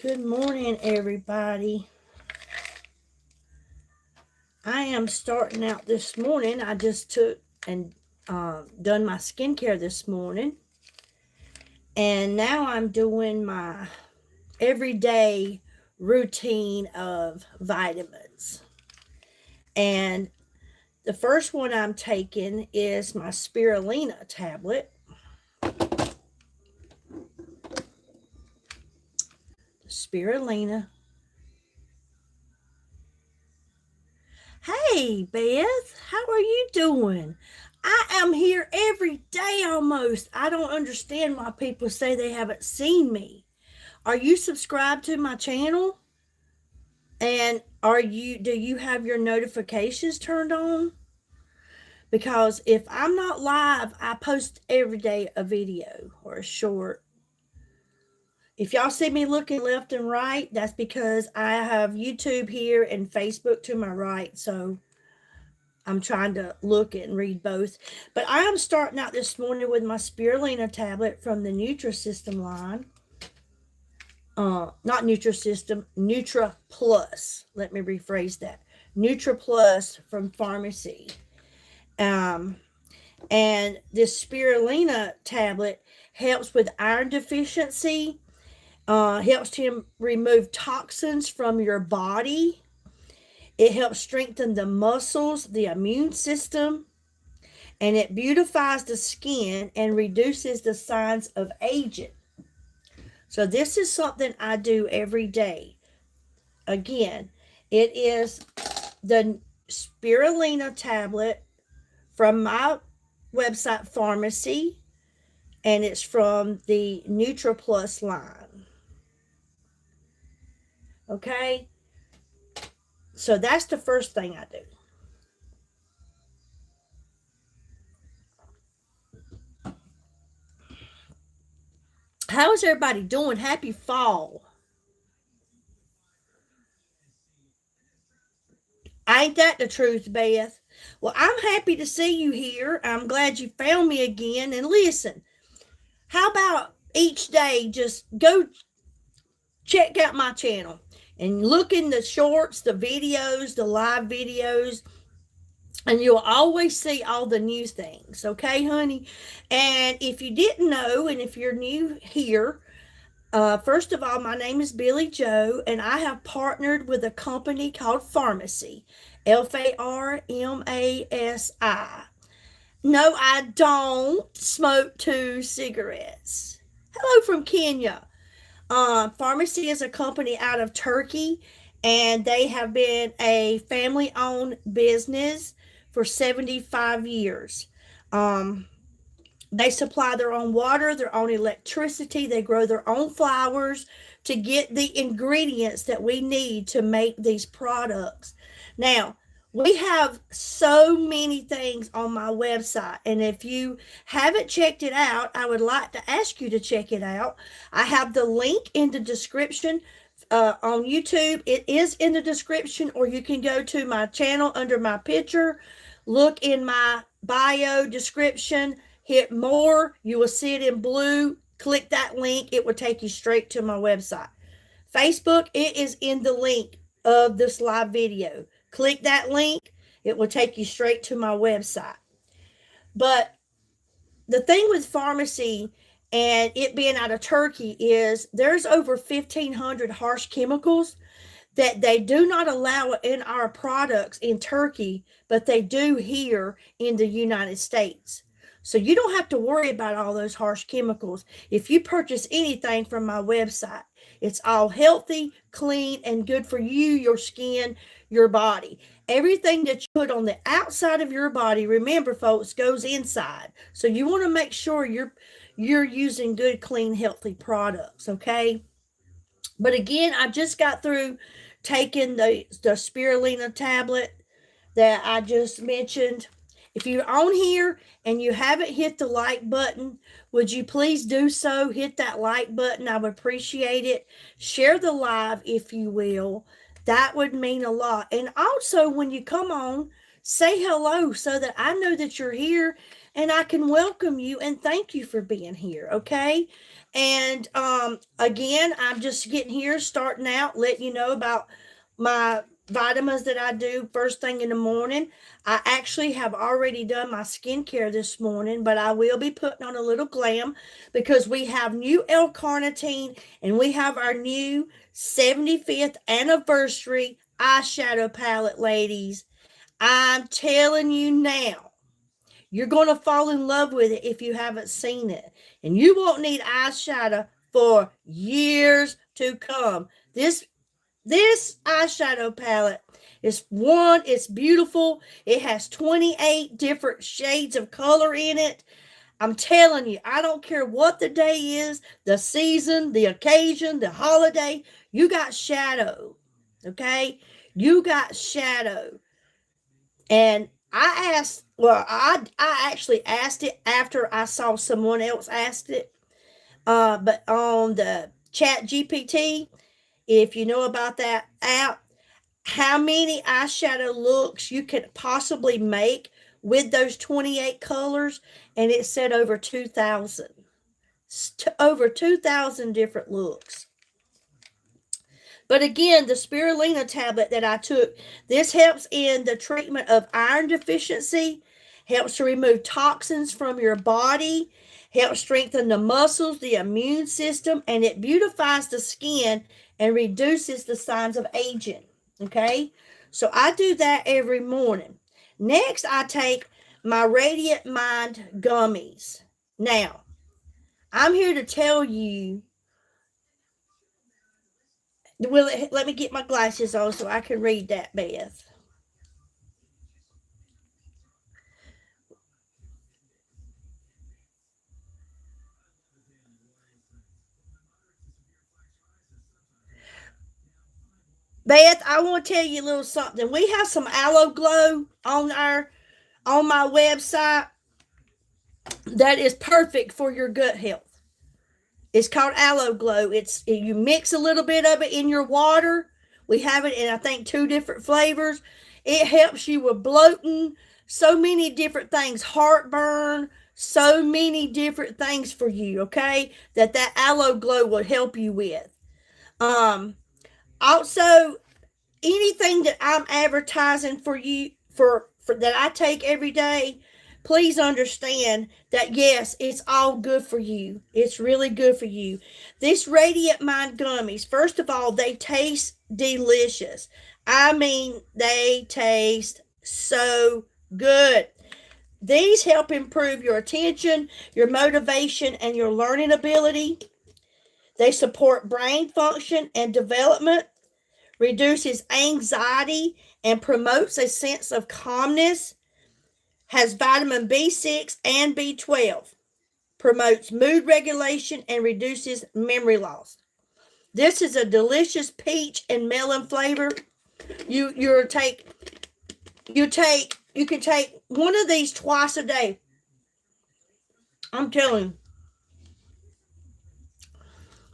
Good morning, everybody. I am starting out this morning. I just took and done my skincare this morning. And now I'm doing my everyday routine of vitamins. And the first one I'm taking is my Spirulina tablet. Spirulina. Hey, Beth, how are you doing? I am here every day almost. I don't understand why people say they haven't seen me. Are you subscribed to my channel? And do you have your notifications turned on? Because if I'm not live, I post every day a video or a short. If y'all see me looking left and right, that's because I have YouTube here and Facebook to my right. So I'm trying to look and read both. But I am starting out this morning with my Spirulina tablet from the Nutrisystem line. Not Nutrisystem, Nutra Plus. Let me rephrase that. Nutra Plus from pharmacy. And this Spirulina tablet helps with iron deficiency, helps to remove toxins from your body. It helps strengthen the muscles, the immune system, and it beautifies the skin and reduces the signs of aging. So this is something I do every day. Again, it is the Spirulina tablet from my website pharmacy, and it's from the Nutra Plus line. Okay? So that's the first thing I do. How is everybody doing? Happy fall. Ain't that the truth, Beth? Well, I'm happy to see you here. I'm glad you found me again. And listen, how about each day just go check out my channel and look in the shorts, the videos, the live videos, and you'll always see all the new things. Okay, honey? And if you didn't know, and if you're new here, first of all, my name is Billy Joe, and I have partnered with a company called Pharmacy, Pharmasi. No, I don't smoke 2 cigarettes. Hello from Kenya. Pharmacy is a company out of Turkey, and they have been a family-owned business for 75 years. They supply their own water, their own electricity. They grow their own flowers to get the ingredients that we need to make these products. Now, we have so many things on my website, and if you haven't checked it out, I would like to ask you to check it out. I have the link in the description on YouTube. It is in the description, or you can go to my channel under my picture, look in my bio description, hit more, you will see it in blue, click that link, it will take you straight to my website. Facebook, it is in the link of this live video. Click that link, it will take you straight to my website. But the thing with pharmacy and it being out of Turkey is there's over 1,500 harsh chemicals that they do not allow in our products in Turkey, but they do here in the United States. So you don't have to worry about all those harsh chemicals if you purchase anything from my website. It's all healthy, clean, and good for you, your skin, your body. Everything that you put on the outside of your body, remember, folks, goes inside. So you want to make sure you're using good, clean, healthy products, okay? But again, I just got through taking the Spirulina tablet that I just mentioned. If you're on here and you haven't hit the like button, would you please do so? Hit that like button. I would appreciate it. Share the live if you will. That would mean a lot. And also, when you come on, say hello so that I know that you're here and I can welcome you and thank you for being here, okay? And again, I'm just getting here, starting out, letting you know about my vitamins that I do first thing in the morning. I actually have already done my skincare this morning, but I will be putting on a little glam because we have new L-carnitine and we have our new 75th anniversary eyeshadow palette, ladies. I'm telling you now. You're going to fall in love with it if you haven't seen it. And you won't need eyeshadow for years to come. This eyeshadow palette is one, it's beautiful. It has 28 different shades of color in it. I'm telling you, I don't care what the day is, the season, the occasion, the holiday, you got shadow. Okay? You got shadow. And I asked, well, I actually asked it after I saw someone else asked it. But on the Chat GPT, if you know about that app, how many eyeshadow looks you could possibly make with those 28 colors, and it said over 2,000. Over 2,000 different looks. But again, the Spirulina tablet that I took, this helps in the treatment of iron deficiency, helps to remove toxins from your body, helps strengthen the muscles, the immune system, and it beautifies the skin and reduces the signs of aging. Okay? So I do that every morning. Next, I take my Radiant Mind gummies. Now, I'm here to tell you. Well, let me get my glasses on so I can read that, Beth. Beth, I want to tell you a little something. We have some aloe glow on my website that is perfect for your gut health. It's called Aloe Glow. It's you mix a little bit of it in your water. We have it in I think two different flavors. It helps you with bloating, so many different things, heartburn, so many different things for you. Okay, that Aloe Glow will help you with. Um, Also, anything that I'm advertising for you for that I take every day, please understand that yes, it's all good for you. It's really good for you. This Radiant Mind gummies, first of all, they taste delicious. I mean, they taste so good. These help improve your attention, your motivation, and your learning ability. They support brain function and development, reduces anxiety, and promotes a sense of calmness, has vitamin B6 and B12, promotes mood regulation, and reduces memory loss. This is a delicious peach and melon flavor. You take you can take one of these twice a day. I'm telling you,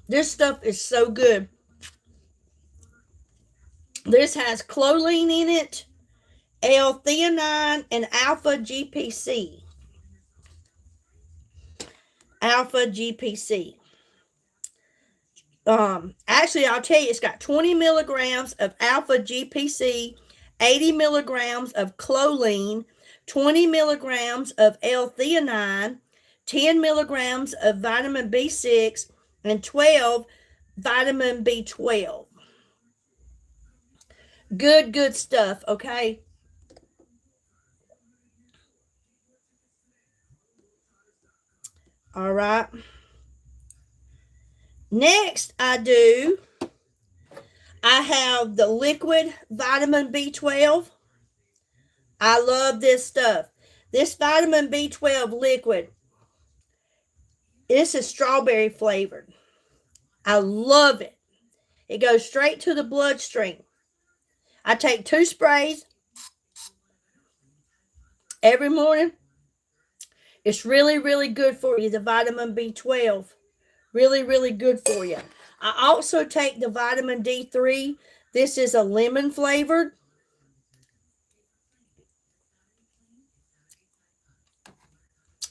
this stuff is so good. This has choline in it, L-theanine, and alpha GPC. Alpha GPC. Actually, I'll tell you, it's got 20 milligrams of alpha GPC, 80 milligrams of choline, 20 milligrams of L-theanine, 10 milligrams of vitamin B6, and 12 vitamin B12. Good stuff, okay? All right. Next, I have the liquid vitamin B12. I love this stuff. This vitamin B12 liquid, this is strawberry flavored. I love it. It goes straight to the bloodstream. I take 2 sprays every morning. It's really good for you, the vitamin B12. Really good for you. I also take the vitamin D3. This is a lemon flavored.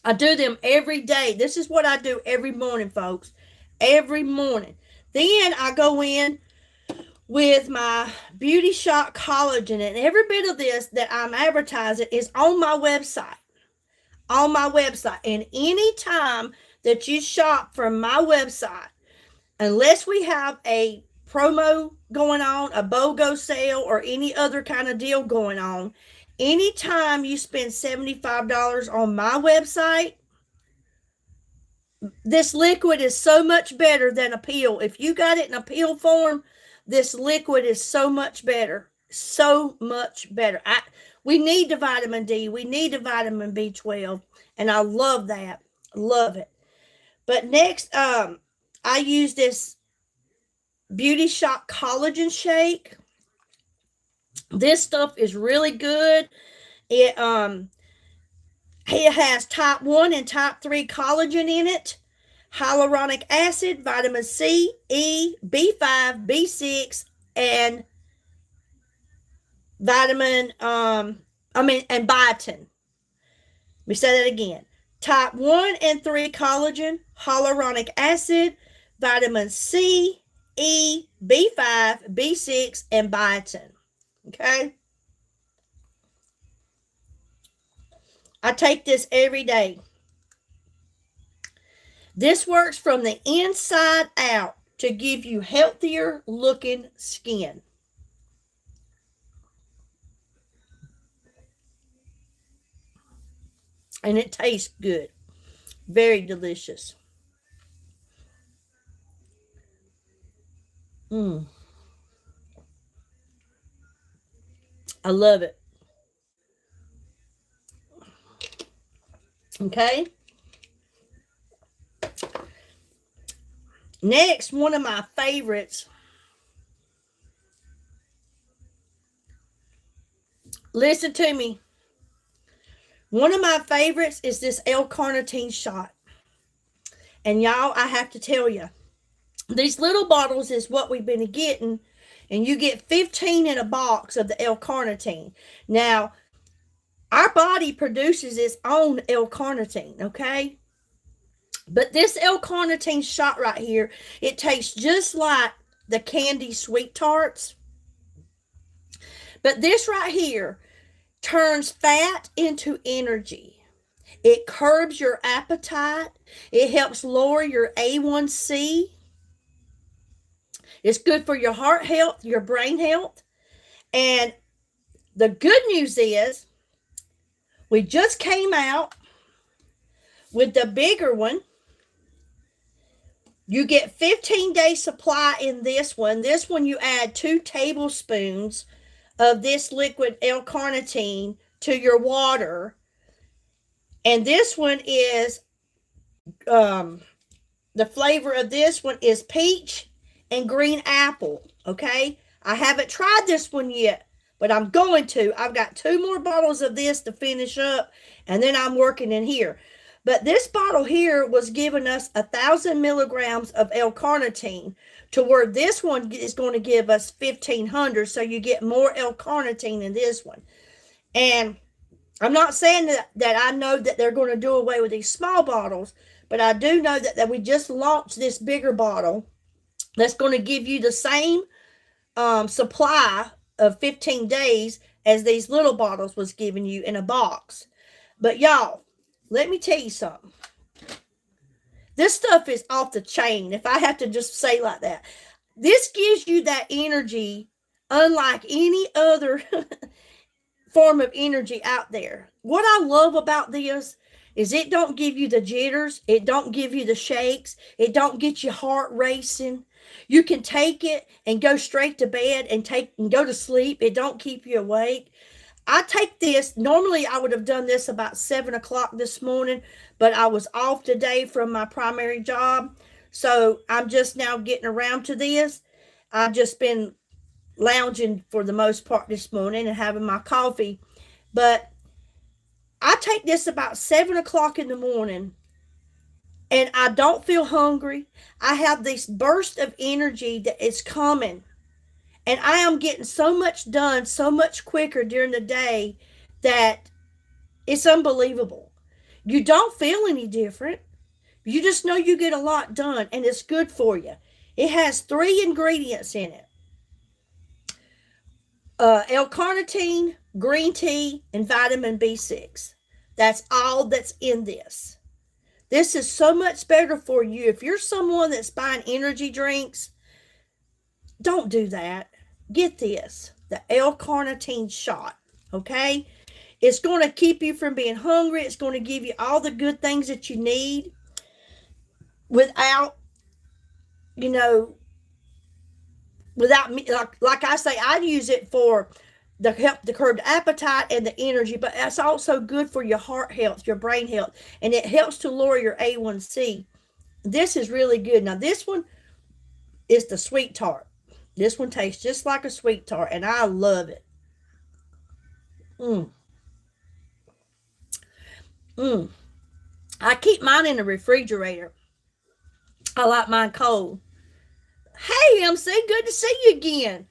I do them every day. This is what I do every morning, folks. every morning. Then I go in with my Beauty Shot Collagen, and every bit of this that I'm advertising is on my website. On my website. And anytime that you shop from my website, unless we have a promo going on, a BOGO sale, or any other kind of deal going on, anytime you spend $75 on my website, this liquid is so much better than a pill. If you got it in a pill form, this liquid is so much better. So much better. We need the vitamin D. We need the vitamin B12. And I love that. Love it. But next, I use this Beauty Shop Collagen Shake. This stuff is really good. It has type 1 and type 3 collagen in it, hyaluronic acid, vitamin C, E, B5, B6, and and biotin. Let me say that again. Type 1 and 3 collagen, hyaluronic acid, vitamin C, E, B5, B6, and biotin. Okay? I take this every day. This works from the inside out to give you healthier looking skin. And it tastes good. Very delicious. I love it. Okay. Next, one of my favorites. Listen to me. One of my favorites is this L-carnitine shot. And y'all, I have to tell you, these little bottles is what we've been getting. And you get 15 in a box of the L-carnitine. Now, our body produces its own L-carnitine, okay? But this L-carnitine shot right here, it tastes just like the candy sweet tarts. But this right here turns fat into energy. It curbs your appetite. It helps lower your A1C. It's good for your heart health, your brain health. And the good news is, we just came out with the bigger one. You get 15-day supply in this one. This one, you add 2 tablespoons of this liquid L-carnitine to your water. And this one is, the flavor of this one is peach and green apple. Okay? I haven't tried this one yet, but I'm going to. I've got 2 more bottles of this to finish up, and then I'm working in here. But this bottle here was giving us 1,000 milligrams of L-carnitine, to where this one is going to give us 1,500, so you get more L-carnitine in this one. And I'm not saying that I know that they're going to do away with these small bottles, but I do know that we just launched this bigger bottle that's going to give you the same supply of 15 days as these little bottles was giving you in a box. But y'all, let me tell you something. This stuff is off the chain, if I have to just say like that. This gives you that energy unlike any other form of energy out there. What I love about this is it don't give you the jitters. It don't give you the shakes. It don't get your heart racing. You can take it and go straight to bed and go to sleep. It don't keep you awake. I take this. Normally, I would have done this about 7 o'clock this morning, but I was off today from my primary job. So I'm just now getting around to this. I've just been lounging for the most part this morning and having my coffee. But I take this about 7 o'clock in the morning, and I don't feel hungry. I have this burst of energy that is coming. And I am getting so much done so much quicker during the day that it's unbelievable. You don't feel any different. You just know you get a lot done, and it's good for you. It has 3 ingredients in it. L-carnitine, green tea, and vitamin B6. That's all that's in this. This is so much better for you. If you're someone that's buying energy drinks, don't do that. Get this, the L-carnitine shot, okay? It's going to keep you from being hungry. It's going to give you all the good things that you need without, you know, without me. Like I say, I use it for the help to curb the appetite and the energy, but it's also good for your heart health, your brain health, and it helps to lower your A1C. This is really good. Now, this one is the sweet tart. This one tastes just like a sweet tart, and I love it. I keep mine in the refrigerator. I like mine cold. Hey, MC, good to see you again.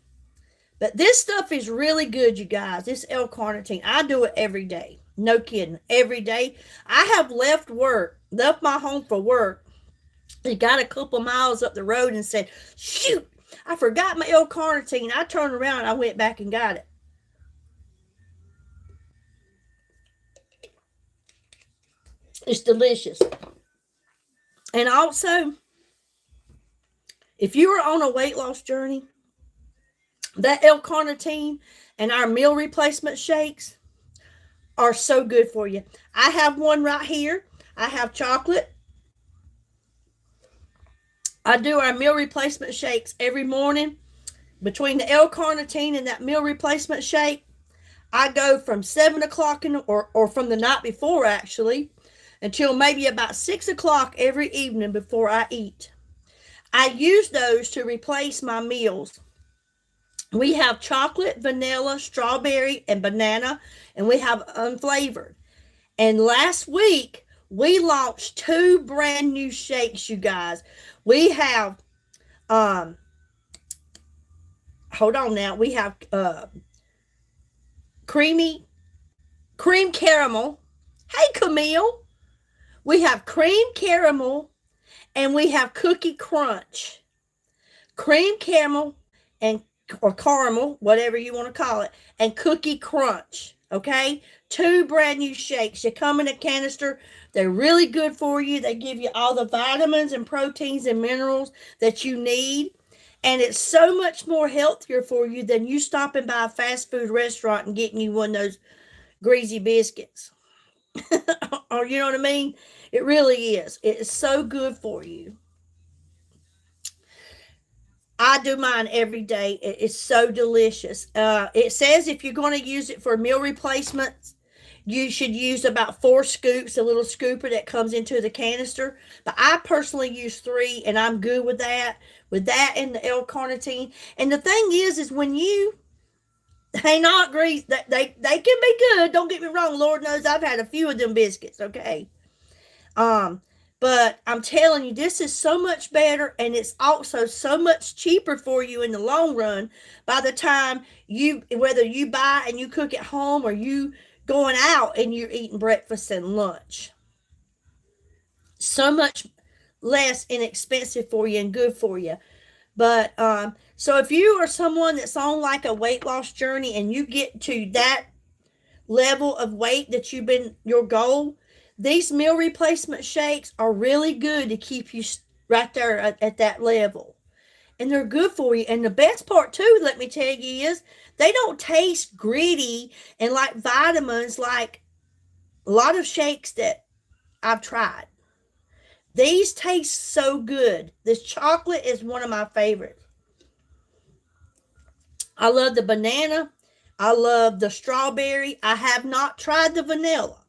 But this stuff is really good, you guys. This L-carnitine. I do it every day. No kidding. Every day. I have left my home for work. I got a couple miles up the road and said, shoot, I forgot my L-carnitine. I turned around and I went back and got it. It's delicious. And also, if you are on a weight loss journey, that L-carnitine and our meal replacement shakes are so good for you. I have one right here. I have chocolate. I do our meal replacement shakes every morning. Between the L-carnitine and that meal replacement shake, I go from 7 o'clock or from the night before, actually, until maybe about 6 o'clock every evening before I eat. I use those to replace my meals. We have chocolate, vanilla, strawberry, and banana, and we have unflavored. And last week, we launched 2 brand new shakes, you guys. We have, hold on now, we have cream caramel. Hey, Camille. We have cream caramel, and we have cookie crunch. Cream caramel or caramel, whatever you want to call it, and cookie crunch. Okay, 2 brand new shakes. They come in a canister. They're really good for you. They give you all the vitamins and proteins and minerals that you need. And it's so much more healthier for you than you stopping by a fast food restaurant and getting you one of those greasy biscuits. Or you know what I mean? It really is. It is so good for you. I do mine every day. It's so delicious. It says if you're going to use it for meal replacements, you should use about 4 scoops, a little scooper that comes into the canister. But I personally use 3, and I'm good with that. With that and the L-carnitine. And the thing is when you, they not grease, they can be good. Don't get me wrong. Lord knows I've had a few of them biscuits. Okay. But I'm telling you, this is so much better, and it's also so much cheaper for you in the long run. By the time whether you buy and you cook at home or you going out and you're eating breakfast and lunch, so much less inexpensive for you and good for you. But so if you are someone that's on like a weight loss journey and you get to that level of weight that you've been your goal, these meal replacement shakes are really good to keep you right there at that level. And they're good for you. And the best part too, let me tell you, is they don't taste gritty and like vitamins like a lot of shakes that I've tried. These taste so good. This chocolate is one of my favorites. I love the banana. I love the strawberry. I have not tried the vanilla.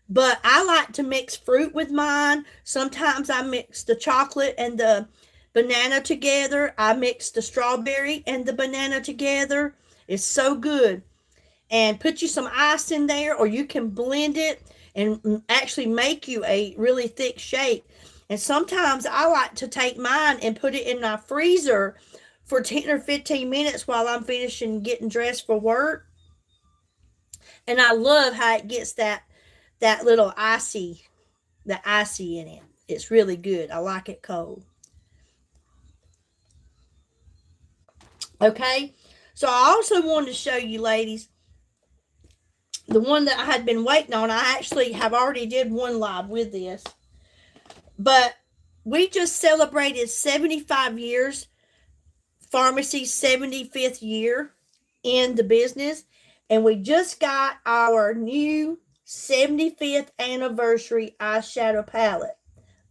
But I like to mix fruit with mine. Sometimes I mix the chocolate and the banana together. I mix the strawberry and the banana together. It's so good. And put you some ice in there, or you can blend it and actually make you a really thick shake. And sometimes I like to take mine and put it in my freezer for 10 or 15 minutes while I'm finishing getting dressed for work. And I love how it gets that little the icy in it. It's really good. I like it cold. Okay, so I also wanted to show you ladies the one that I had been waiting on. I actually have already did one live with this, but we just celebrated 75 years, pharmacy's 75th year in the business, and we just got our new 75th anniversary eyeshadow palette.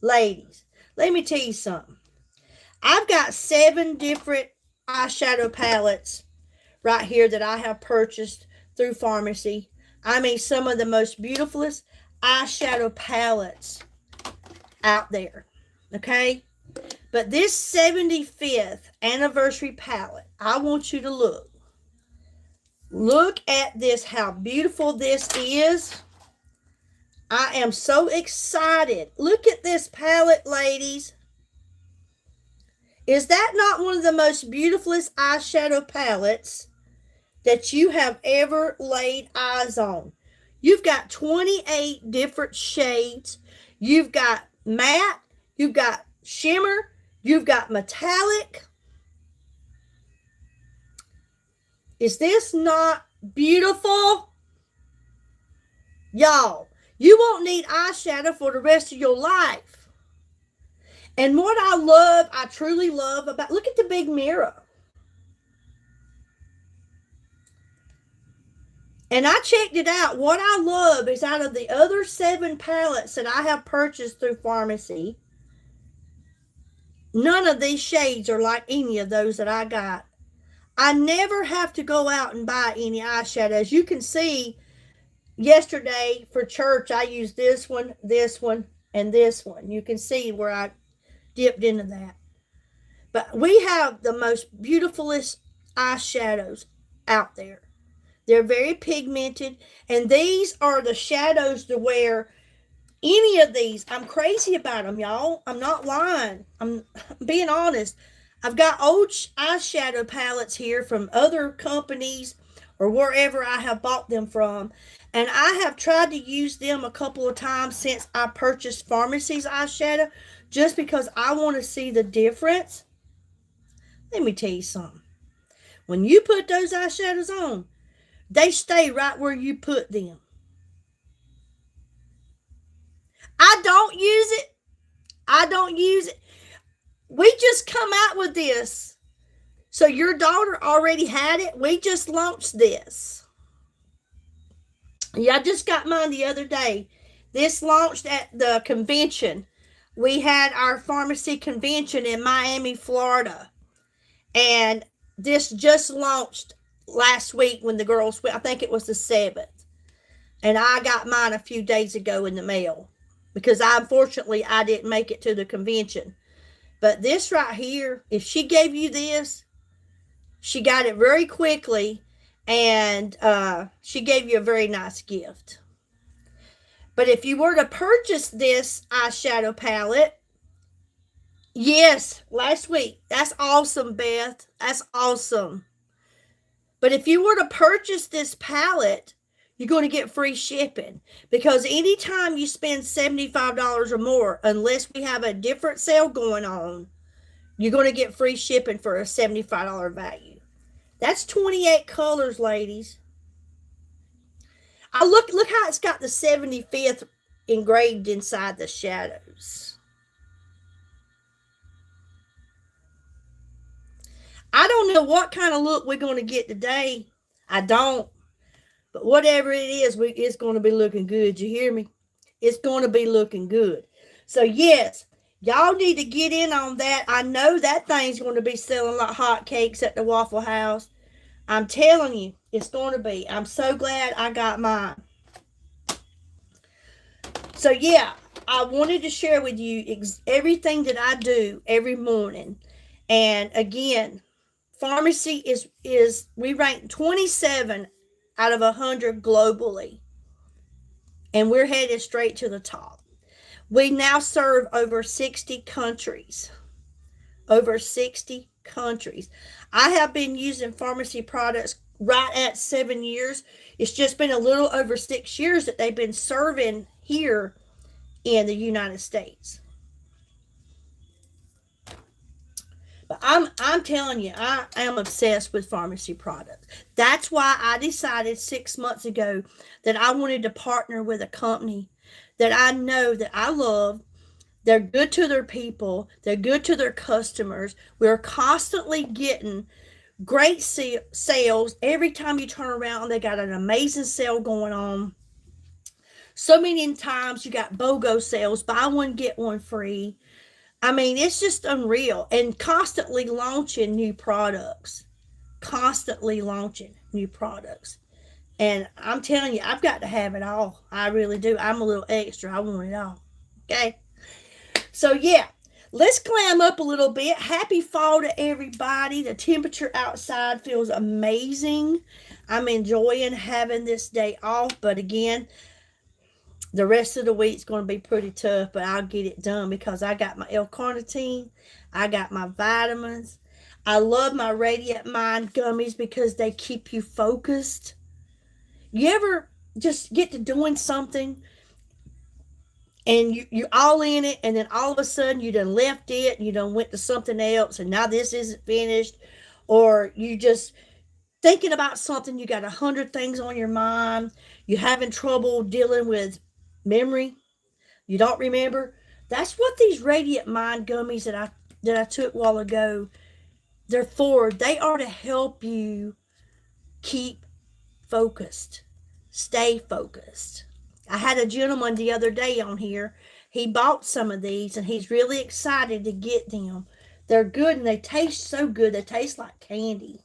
Ladies, let me tell you something. I've got 7 different eyeshadow palettes right here that I have purchased through pharmacy. I mean, some of the most beautifulest eyeshadow palettes out there. Okay? But this 75th anniversary palette, I want you to look. Look at this, how beautiful this is. I am so excited. Look at this palette, ladies. Is that not one of the most beautifulest eyeshadow palettes that you have ever laid eyes on? You've got 28 different shades. You've got matte. You've got shimmer. You've got metallic. Is this not beautiful? Y'all, you won't need eyeshadow for the rest of your life. And what I love, I truly love about, look at the big mirror. And I checked it out. What I love is out of the other 7 palettes that I have purchased through pharmacy, none of these shades are like any of those that I got. I never have to go out and buy any eyeshadow. As you can see, yesterday for church, I used this one, and this one. You can see where I dipped into that. But we have the most beautifulest eyeshadows out there. They're very pigmented, and these are the shadows to wear. Any of these, I'm crazy about them, y'all. I'm not lying. I'm being honest. I've got old eyeshadow palettes here from other companies or wherever I have bought them from, and I have tried to use them a couple of times since I purchased pharmacy's eyeshadow, just because I want to see the difference. Let me tell you something. When you put those eyeshadows on, they stay right where you put them. I don't use it. I don't use it. We just come out with this. So your daughter already had it. We just launched this. Yeah, I just got mine the other day. This launched at the convention. We had our pharmacy convention in Miami, Florida. And this just launched last week when the girls went. I think it was the 7th. And I got mine a few days ago in the mail. Because unfortunately, I didn't make it to the convention. But this right here, if she gave you this, she got it very quickly, and she gave you a very nice gift. But if you were to purchase this eyeshadow palette, yes, last week, that's awesome, Beth. That's awesome. But if you were to purchase this palette, you're going to get free shipping, because anytime you spend $75 or more, unless we have a different sale going on, you're going to get free shipping for a $75 value. That's 28 colors, ladies. Look how it's got the 75th engraved inside the shadows. I don't know what kind of look we're going to get today. I don't. But whatever it is, it's going to be looking good. You hear me? It's going to be looking good. So, yes, y'all need to get in on that. I know that thing's going to be selling like hotcakes at the Waffle House. I'm telling you, it's going to be. I'm so glad I got mine. So, yeah, I wanted to share with you everything that I do every morning. And, again, pharmacy is we rank 27 out of 100 globally. And we're headed straight to the top. We now serve over 60 countries. Over 60 countries. I have been using pharmacy products right at 7 years. It's just been a little over 6 years that they've been serving here in the United States. But I'm telling you, I am obsessed with pharmacy products. That's why I decided 6 months ago that I wanted to partner with a company that I know that I love. They're good to their people. They're good to their customers. We're constantly getting great sales. Every time you turn around, they got an amazing sale going on. So many times you got BOGO sales, buy one, get one free. I mean, it's just unreal. And constantly launching new products. Constantly launching new products. And I'm telling you, I've got to have it all. I really do. I'm a little extra. I want it all. Okay? So, yeah. Let's glam up a little bit. Happy fall to everybody. The temperature outside feels amazing. I'm enjoying having this day off. But again, the rest of the week's going to be pretty tough, but I'll get it done because I got my L-carnitine. I got my vitamins. I love my Radiant Mind gummies because they keep you focused. You ever just get to doing something and you're all in it, and then all of a sudden you done left it and you done went to something else, and now this isn't finished, or you just thinking about something, you got 100 things on your mind, you're having trouble dealing with memory, you don't remember. That's what these Radiant Mind gummies that I took a while ago, they're for. They are to help you keep focused, stay focused. I had a gentleman the other day on here. He bought some of these and he's really excited to get them. They're good and they taste so good. They taste like candy.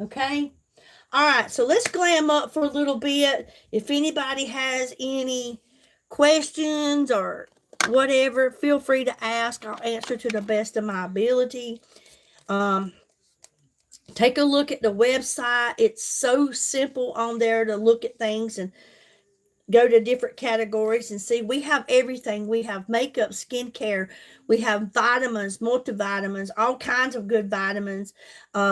Okay? All right, so let's glam up for a little bit. If anybody has any questions or whatever, feel free to ask. I'll answer to the best of my ability. Take a look at the website. It's so simple on there to look at things and go to different categories and see. We have everything. We have makeup, skincare. We have vitamins, multivitamins, all kinds of good vitamins.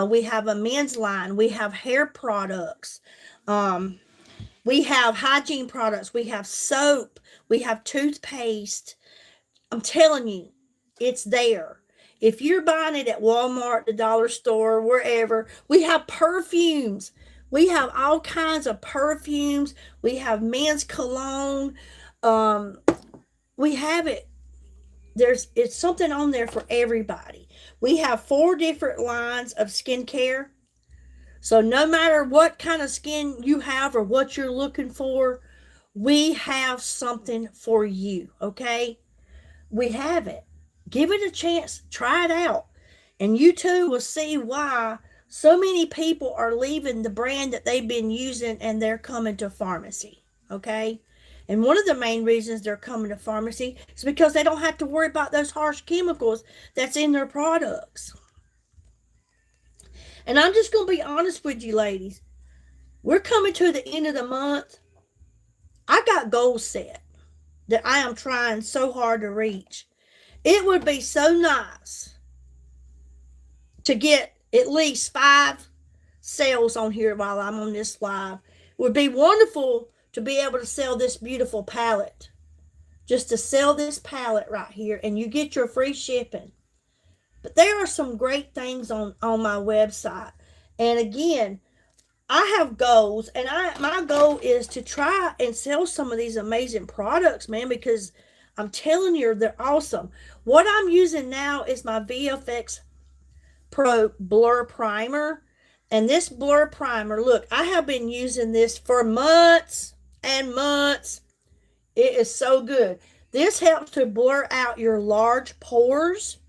We have a men's line. We have hair products. We have hygiene products. We have soap. We have toothpaste. I'm telling you, it's there. If you're buying it at Walmart, the dollar store, wherever, we have perfumes. We have all kinds of perfumes. We have men's cologne. We have it. It's something on there for everybody. We have 4 different lines of skincare. So no matter what kind of skin you have or what you're looking for, we have something for you, okay? We have it. Give it a chance. Try it out. And you too will see why so many people are leaving the brand that they've been using and they're coming to pharmacy, okay? And one of the main reasons they're coming to pharmacy is because they don't have to worry about those harsh chemicals that's in their products. And I'm just going to be honest with you, ladies. We're coming to the end of the month. I got goals set that I am trying so hard to reach. It would be so nice to get at least 5 sales on here while I'm on this live. It would be wonderful to be able to sell this beautiful palette. Just to sell this palette right here, and you get your free shipping. But there are some great things on my website. And again, I have goals, and my goal is to try and sell some of these amazing products, man, because I'm telling you, they're awesome. What I'm using now is my VFX Pro Blur Primer. And this Blur Primer, look, I have been using this for months and months. It is so good. This helps to blur out your large pores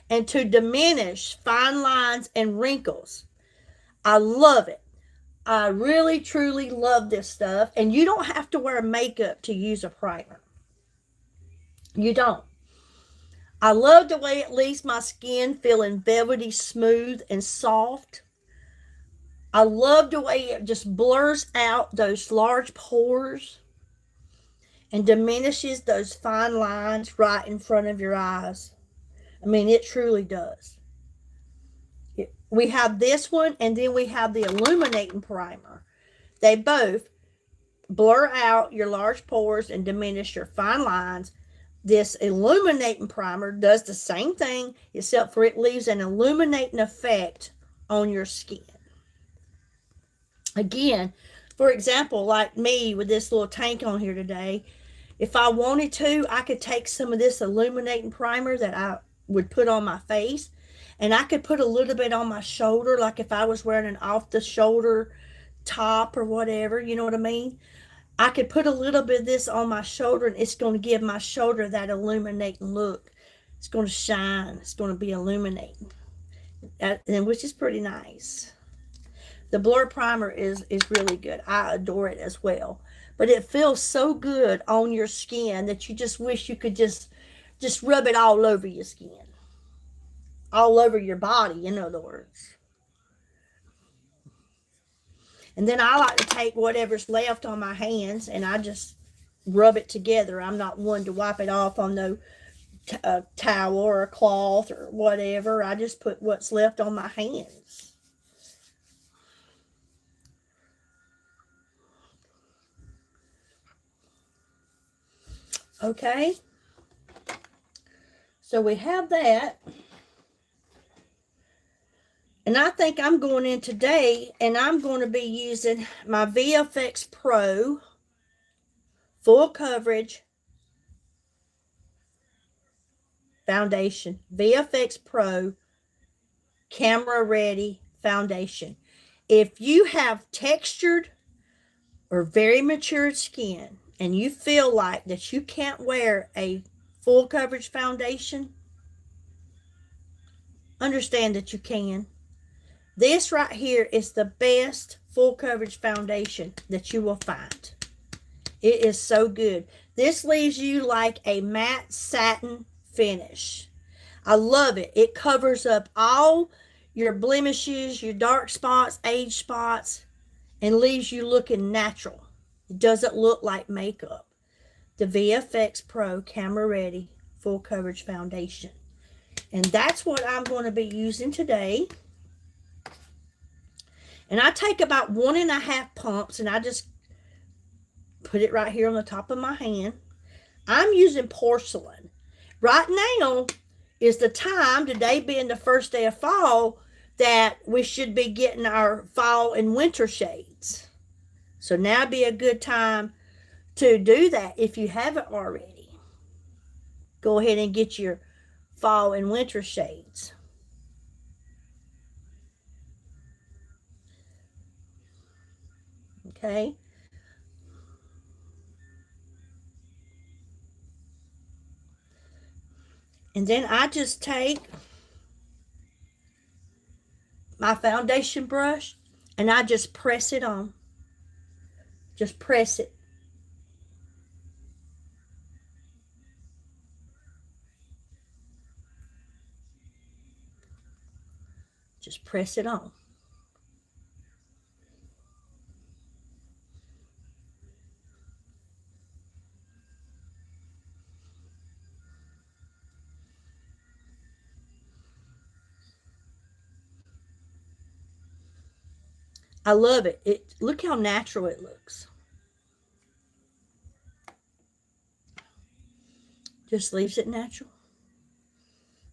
and to diminish fine lines and wrinkles. I love it. I really, truly love this stuff. And you don't have to wear makeup to use a primer. You don't. I love the way it leaves my skin feeling velvety, smooth, and soft. I love the way it just blurs out those large pores and diminishes those fine lines right in front of your eyes. I mean, it truly does. We have this one, and then we have the illuminating primer. They both blur out your large pores and diminish your fine lines, This illuminating primer does the same thing, except for it leaves an illuminating effect on your skin. Again, for example, like me with this little tank on here today, if I wanted to, I could take some of this illuminating primer that I would put on my face, and I could put a little bit on my shoulder, like if I was wearing an off the shoulder top or whatever, you know what I mean? I could put a little bit of this on my shoulder, and it's going to give my shoulder that illuminating look. It's going to shine. It's going to be illuminating, and which is pretty nice. The blur primer is really good. I adore it as well. But it feels so good on your skin that you just wish you could just rub it all over your skin. All over your body, in other words. And then I like to take whatever's left on my hands and I just rub it together. I'm not one to wipe it off on no towel or a cloth or whatever. I just put what's left on my hands. Okay. So we have that. And I think I'm going in today and I'm going to be using my VFX Pro Full Coverage Foundation. VFX Pro Camera Ready Foundation. If you have textured or very matured skin and you feel like that you can't wear a full coverage foundation, understand that you can. This right here is the best full coverage foundation that you will find. It is so good. This leaves you like a matte satin finish. I love it. It covers up all your blemishes, your dark spots, age spots, and leaves you looking natural. It doesn't look like makeup. The VFX Pro Camera Ready Full Coverage Foundation. And that's what I'm going to be using today. And I take about 1.5 pumps and I just put it right here on the top of my hand. I'm using porcelain. Right now is the time, today being the first day of fall, that we should be getting our fall and winter shades. So now would be a good time to do that if you haven't already. Go ahead and get your fall and winter shades. Okay. And then I just take my foundation brush and I just press it on. Just press it. Just press it on. I love it. Look how natural it looks. Just leaves it natural.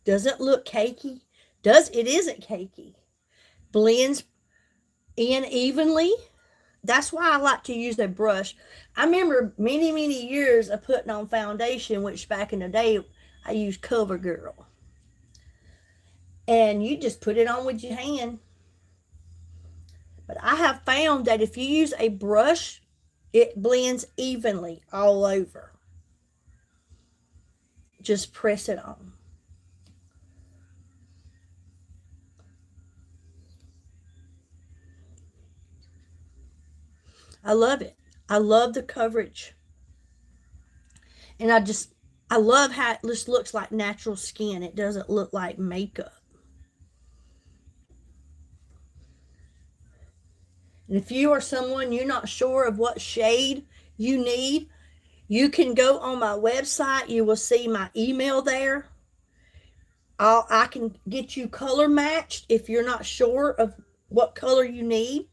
Doesn't look cakey. It isn't cakey. Blends in evenly. That's why I like to use a brush. I remember many years of putting on foundation, which back in the day I used CoverGirl. And you just put it on with your hand. But I have found that if you use a brush, it blends evenly all over. Just press it on. I love it. I love the coverage. And I love how it just looks like natural skin. It doesn't look like makeup. And if you are someone you're not sure of what shade you need, you can go on my website. You will see my email there. I can get you color matched if you're not sure of what color you need.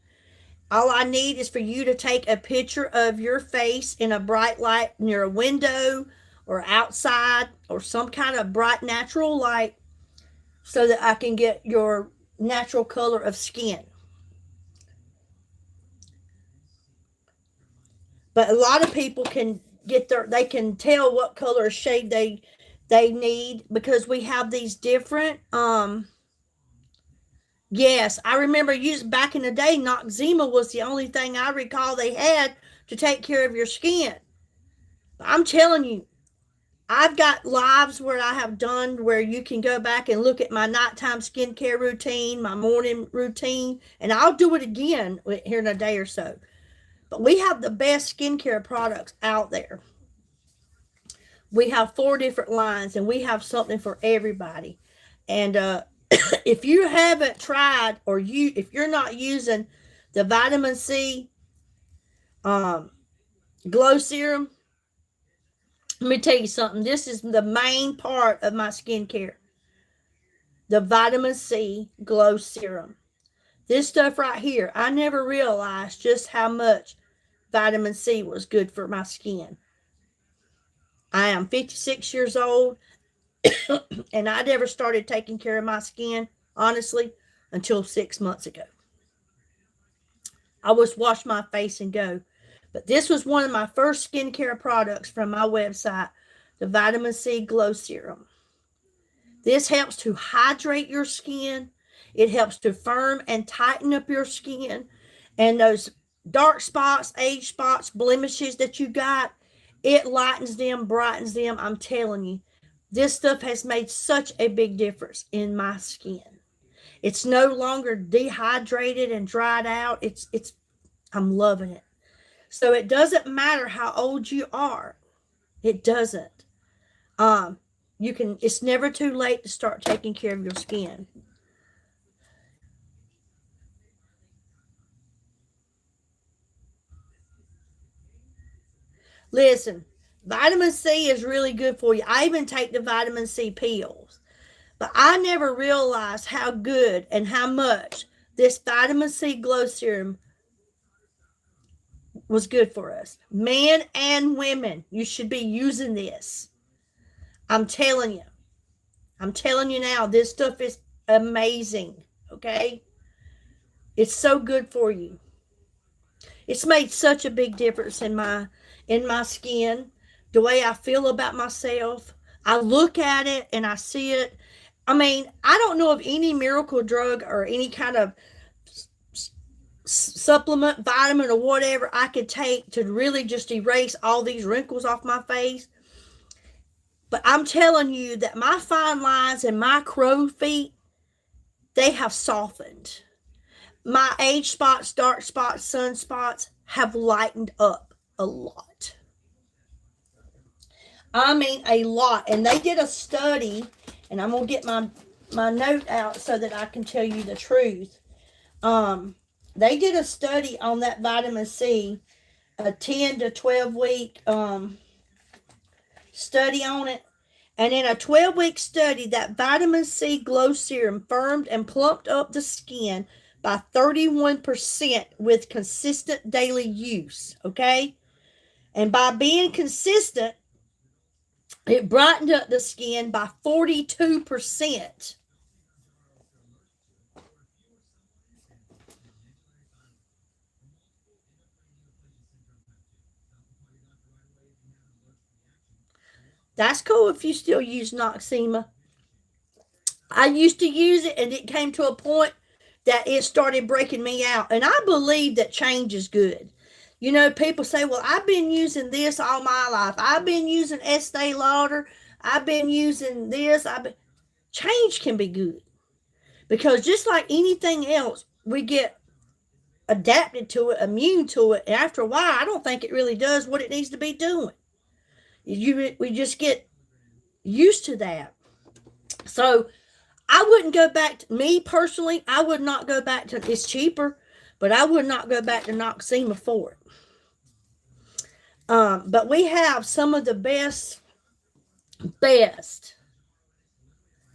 All I need is for you to take a picture of your face in a bright light near a window or outside or some kind of bright natural light so that I can get your natural color of skin. But a lot of people can they can tell what color of shade they need because we have these different yes, I remember using back in the day Noxzema was the only thing I recall they had to take care of your skin. But I'm telling you, I've got lives where I have done where you can go back and look at my nighttime skincare routine, my morning routine, and I'll do it again here in a day or so. But we have the best skincare products out there. We have 4 different lines and we have something for everybody. And if you haven't tried if you're not using the vitamin C glow serum, let me tell you something. This is the main part of my skincare. The vitamin C glow serum. This stuff right here, I never realized just how much vitamin C was good for my skin. I am 56 years old and I never started taking care of my skin, honestly, until 6 months ago. I was wash my face and go. But this was one of my first skincare products from my website, the Vitamin C Glow Serum. This helps to hydrate your skin. It helps to firm and tighten up your skin. And those dark spots, age spots, blemishes that you got, it lightens them, brightens them. I'm telling you, this stuff has made such a big difference in my skin. It's no longer dehydrated and dried out. I'm loving it. So it doesn't matter how old you are. It doesn't. It's never too late to start taking care of your skin. Listen, vitamin C is really good for you. I even take the vitamin C pills. But I never realized how good and how much this vitamin C glow serum was good for us. Men and women, you should be using this. I'm telling you. I'm telling you now, this stuff is amazing. Okay? It's so good for you. It's made such a big difference in my skin, the way I feel about myself. I look at it and I see it. I mean, I don't know of any miracle drug or any kind of supplement, vitamin, or whatever I could take to really just erase all these wrinkles off my face. But I'm telling you that my fine lines and my crow feet, they have softened. My age spots, dark spots, sunspots have lightened up a lot. I mean, a lot. And they did a study, and I'm going to get my note out so that I can tell you the truth. They did a study on that vitamin C, a 10 to 12 week study on it. And in a 12-week study, that vitamin C glow serum firmed and plumped up the skin by 31% with consistent daily use, okay? And by being consistent, it brightened up the skin by 42%. That's cool if you still use Noxzema. I used to use it and it came to a point that it started breaking me out. And I believe that change is good. You know, people say, well, I've been using this all my life. I've been using Estee Lauder. I've been using this. Change can be good. Because just like anything else, we get adapted to it, immune to it. And after a while, I don't think it really does what it needs to be doing. We just get used to that. So I wouldn't go back to me personally. I would not go back to it's cheaper, but I would not go back to Noxzema for it. But we have some of the best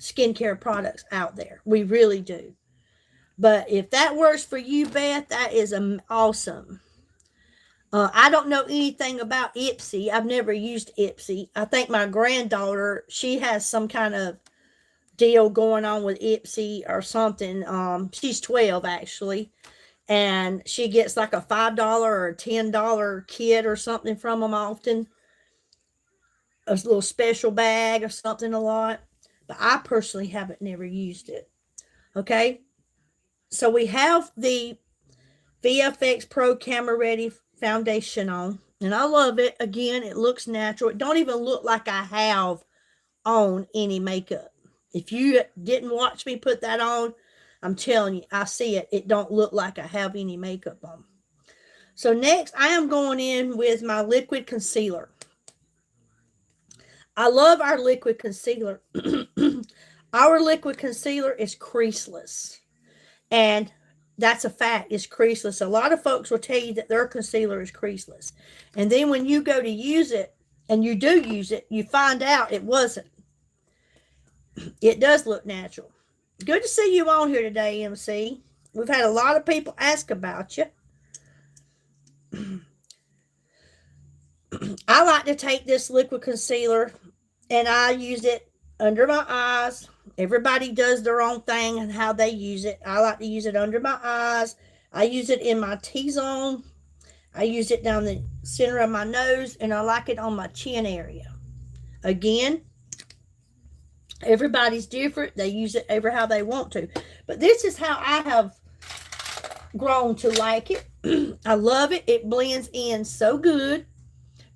skincare products out there. We really do. But if that works for you, Beth, that is awesome. I don't know anything about Ipsy. I've never used Ipsy. I think my granddaughter, she has some kind of deal going on with Ipsy or something. She's 12 actually, and she gets like a $5 or a $10 kit or something from them often, a little special bag or something a lot. But I personally haven't never used it. Okay, so we have the VFX Pro Camera Ready foundation on, and I love it. Again, it looks natural. It don't even look like I have on any makeup. If you didn't watch me put that on, I'm telling you, I see it. It don't look like I have any makeup on. So next, I am going in with my liquid concealer. I love our liquid concealer. Our liquid concealer is creaseless. And that's a fact. It's creaseless. A lot of folks will tell you that their concealer is creaseless. And then when you go to use it, and you do use it, you find out it wasn't. It does look natural. Good to see you on here today, MC. We've had a lot of people ask about you. I like to take this liquid concealer and I use it under my eyes. Everybody does their own thing and how they use it. I like to use it under my eyes. I use it in my T-zone. I use it down the center of my nose, and I like it on my chin area. Again, everybody's different. They use it ever how they want to. But this is how I have grown to like it. I love it. It blends in so good.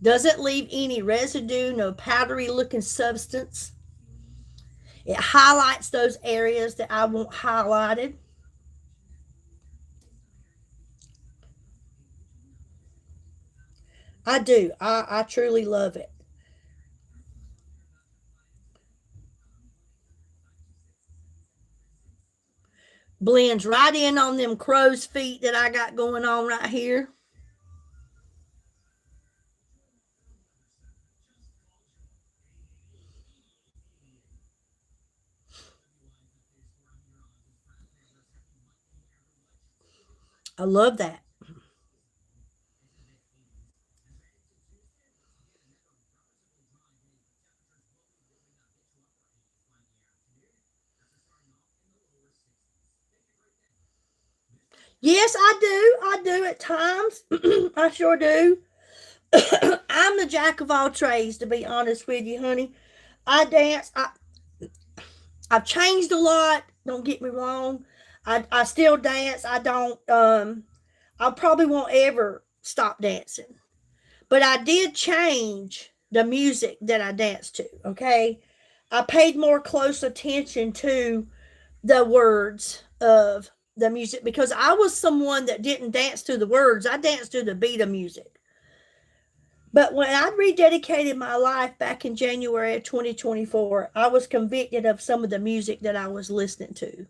Doesn't leave any residue, no powdery looking substance. It highlights those areas that I want highlighted. I do. I truly love it. Blends right in on them crow's feet that I got going on right here. I love that. Yes, I do. I do at times. I sure do. I'm the jack of all trades, to be honest with you, honey. I dance. I've changed a lot. Don't get me wrong. I still dance. I probably won't ever stop dancing. But I did change the music that I danced to, okay? I paid more close attention to the words of the music because I was someone that didn't dance to the words. I danced to the beat of music. But when I rededicated my life back in January of 2024, I was convicted of some of the music that I was listening to.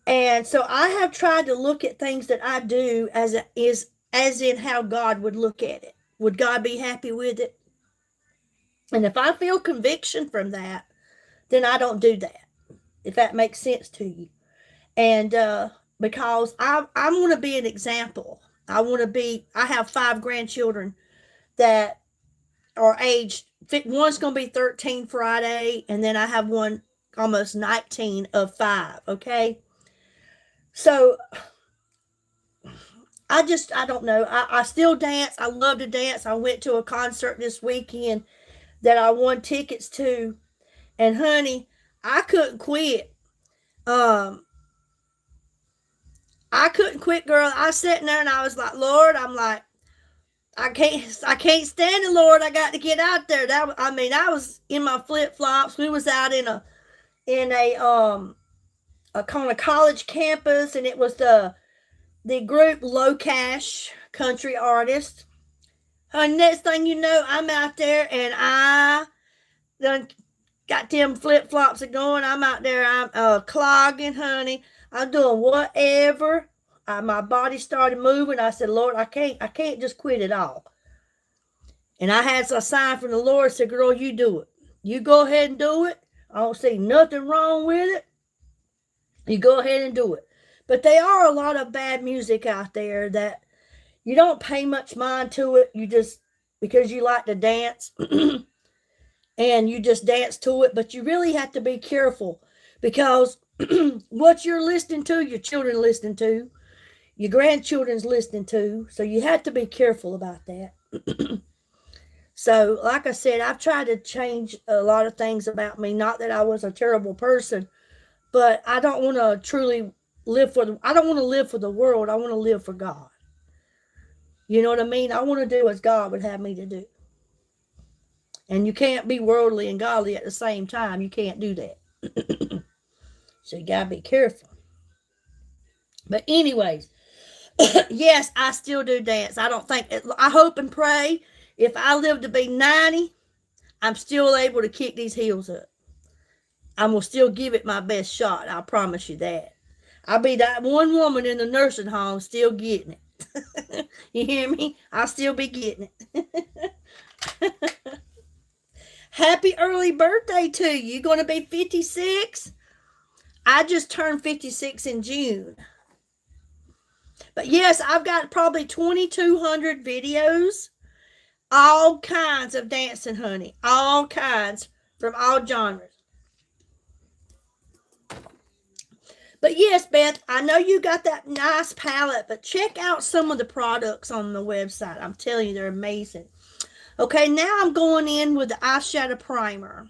And so I have tried to look at things that I do as in how God would look at it. Would God be happy with it? And if I feel conviction from that, then I don't do that. If that makes sense to you. And because I want to be an example. I have 5 grandchildren that are aged, one's going to be 13 Friday, and then I have one almost 19 of 5, okay? So I don't know. I still dance. I love to dance. I went to a concert this weekend that I won tickets to, and honey, I couldn't quit. Um, I couldn't quit, girl. I was sitting there and I was like, Lord, I'm like, I can't stand it, Lord. I got to get out there. I was in my flip flops. We was out in a kind of college campus, and it was the group Low Cash Country Artist. And next thing you know, I'm out there and I done got them flip flops are going. I'm out there. I'm clogging, honey. I'm doing whatever. My body started moving. I said, Lord, I can't just quit it all. And I had a sign from the Lord said, girl, you do it. You go ahead and do it. I don't see nothing wrong with it. You go ahead and do it. But there are a lot of bad music out there that You don't pay much mind to it. You just, because you like to dance and you just dance to it, but you really have to be careful because what you're listening to, your children listening to, your grandchildren's listening to. So you have to be careful about that. So, like I said, I've tried to change a lot of things about me. Not that I was a terrible person, but I don't want to truly live for I don't want to live for the world. I want to live for God. You know what I mean? I want to do as God would have me to do. And you can't be worldly and godly at the same time. You can't do that. So you got to be careful. But anyways, yes, I still do dance. I hope and pray if I live to be 90, I'm still able to kick these heels up. I will still give it my best shot. I promise you that. I'll be that one woman in the nursing home still getting it. You hear me? I'll still be getting it. Happy early birthday to you. You going to be 56? I just turned 56 in June. But yes, I've got probably 2,200 videos. All kinds of dancing, honey. All kinds from all genres. But yes, Beth, I know you got that nice palette, but check out some of the products on the website. I'm telling you, they're amazing. Okay, now I'm going in with the eyeshadow primer.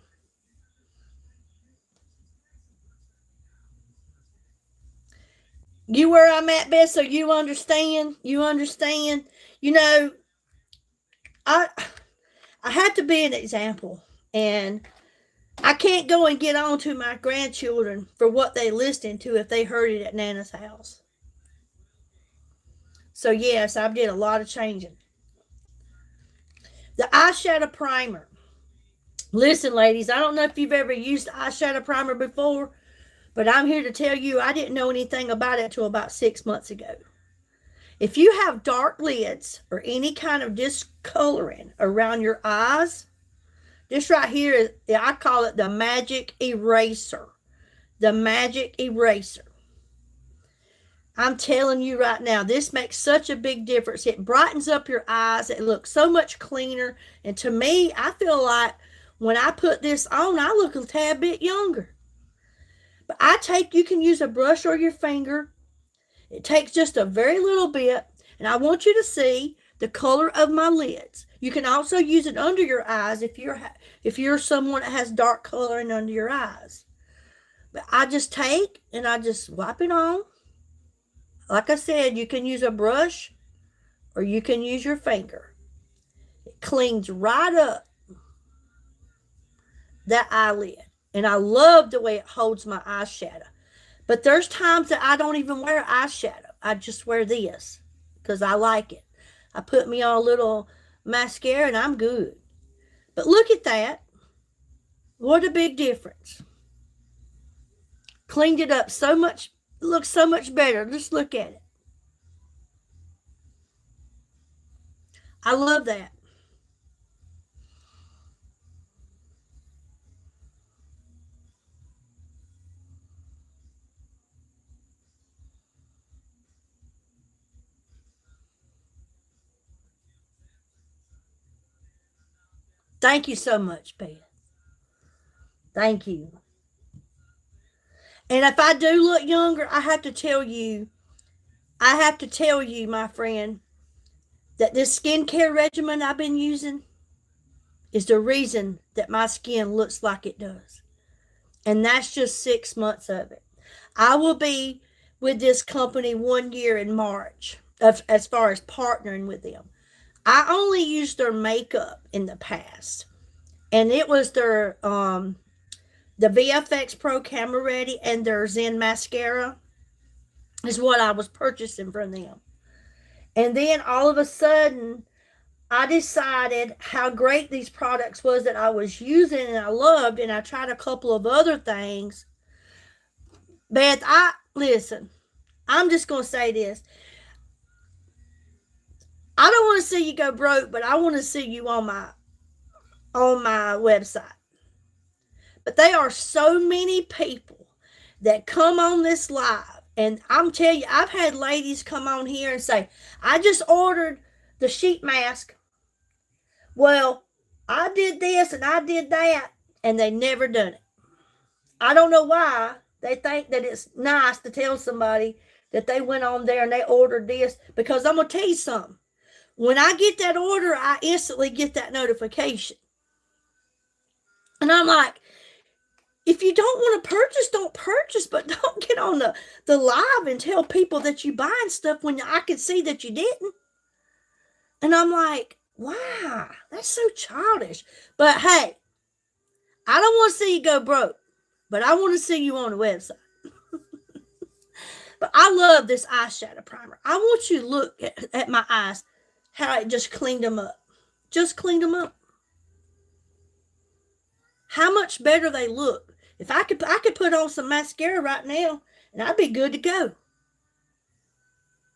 You where I'm at, Beth, so you understand? You understand? You know, I had to be an example, and I can't go and get on to my grandchildren for what they listened to if they heard it at Nana's house. So yes, I did a lot of changing. The eyeshadow primer. Listen, ladies, I don't know if you've ever used eyeshadow primer before, but I'm here to tell you I didn't know anything about it until about 6 months ago. If you have dark lids or any kind of discoloring around your eyes, this right here is, I call it the magic eraser. The magic eraser. I'm telling you right now, this makes such a big difference. It brightens up your eyes. It looks so much cleaner. And to me, I feel like when I put this on, I look a tad bit younger. But you can use a brush or your finger. It takes just a very little bit, and I want you to see the color of my lids. You can also use it under your eyes if you're someone that has dark coloring under your eyes. But I just take and I just wipe it on. Like I said, you can use a brush or you can use your finger. It cleans right up that eyelid. And I love the way it holds my eyeshadow. But there's times that I don't even wear eyeshadow. I just wear this because I like it. I put me on a little mascara and I'm good. But look at that. What a big difference. Cleaned it up so much. It looks so much better. Just look at it. I love that. Thank you so much, Beth. Thank you. And if I do look younger, I have to tell you, my friend, that this skincare regimen I've been using is the reason that my skin looks like it does. And that's just 6 months of it. I will be with this company 1 year in March as far as partnering with them. I only used their makeup in the past. And it was their the VFX Pro Camera Ready and their Zen Mascara is what I was purchasing from them. And then all of a sudden, I decided how great these products was that I was using and I loved, and I tried a couple of other things. Beth, listen, I'm just going to say this. I don't want to see you go broke, but I want to see you on my website. But there are so many people that come on this live And I'm telling you, I've had ladies come on here and say, I just ordered the sheet mask. Well, I did this and I did that, and they never done it. I don't know why they think that it's nice to tell somebody that they went on there and they ordered this, because I'm going to tell you something. When I get that order, I instantly get that notification. And I'm like, if you don't want to purchase, don't purchase, but don't get on the live and tell people that you buying stuff when I can see that you didn't. And I'm like, wow, that's so childish. But hey, I don't want to see you go broke, but I want to see you on the website. But I love this eyeshadow primer. I want you to look at my eyes, how it just cleaned them up. Just cleaned them up. How much better they look. If I could put on some mascara right now and I'd be good to go.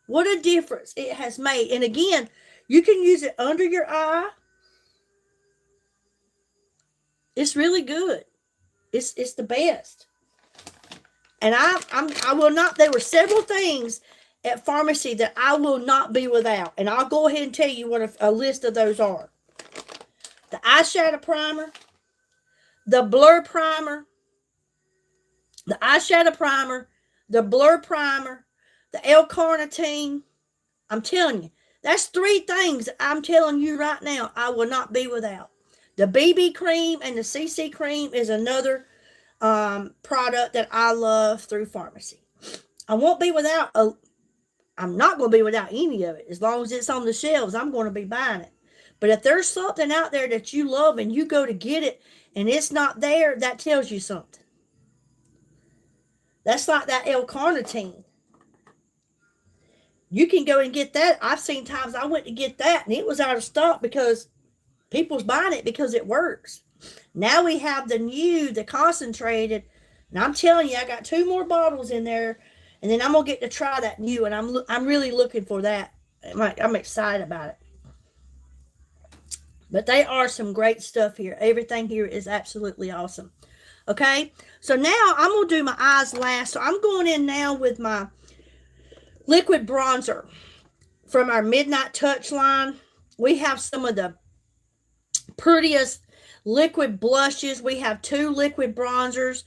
What a difference it has made. And again, you can use it under your eye. It's really good. It's the best. And I will not, there were several things at pharmacy that I will not be without. And I'll go ahead and tell you what a list of those are. The eyeshadow primer, the blur primer, the eyeshadow primer, the blur primer, the L-carnitine. I'm telling you, that's 3 things I'm telling you right now I will not be without. The BB cream and the CC cream is another product that I love through pharmacy. I won't be without, I'm not going to be without any of it. As long as it's on the shelves, I'm going to be buying it. But if there's something out there that you love and you go to get it and it's not there, that tells you something. That's like that L-carnitine. You can go and get that. I've seen times I went to get that and it was out of stock because people's buying it because it works. Now we have the concentrated, and I'm telling you, I got 2 more bottles in there, and then I'm gonna get to try that new, and I'm really looking for that. I'm excited about it. But they are some great stuff here. Everything here is absolutely awesome. Okay, so now I'm gonna do my eyes last. So I'm going in now with my liquid bronzer from our Midnight Touch line. We have some of the prettiest liquid blushes. We have 2 liquid bronzers,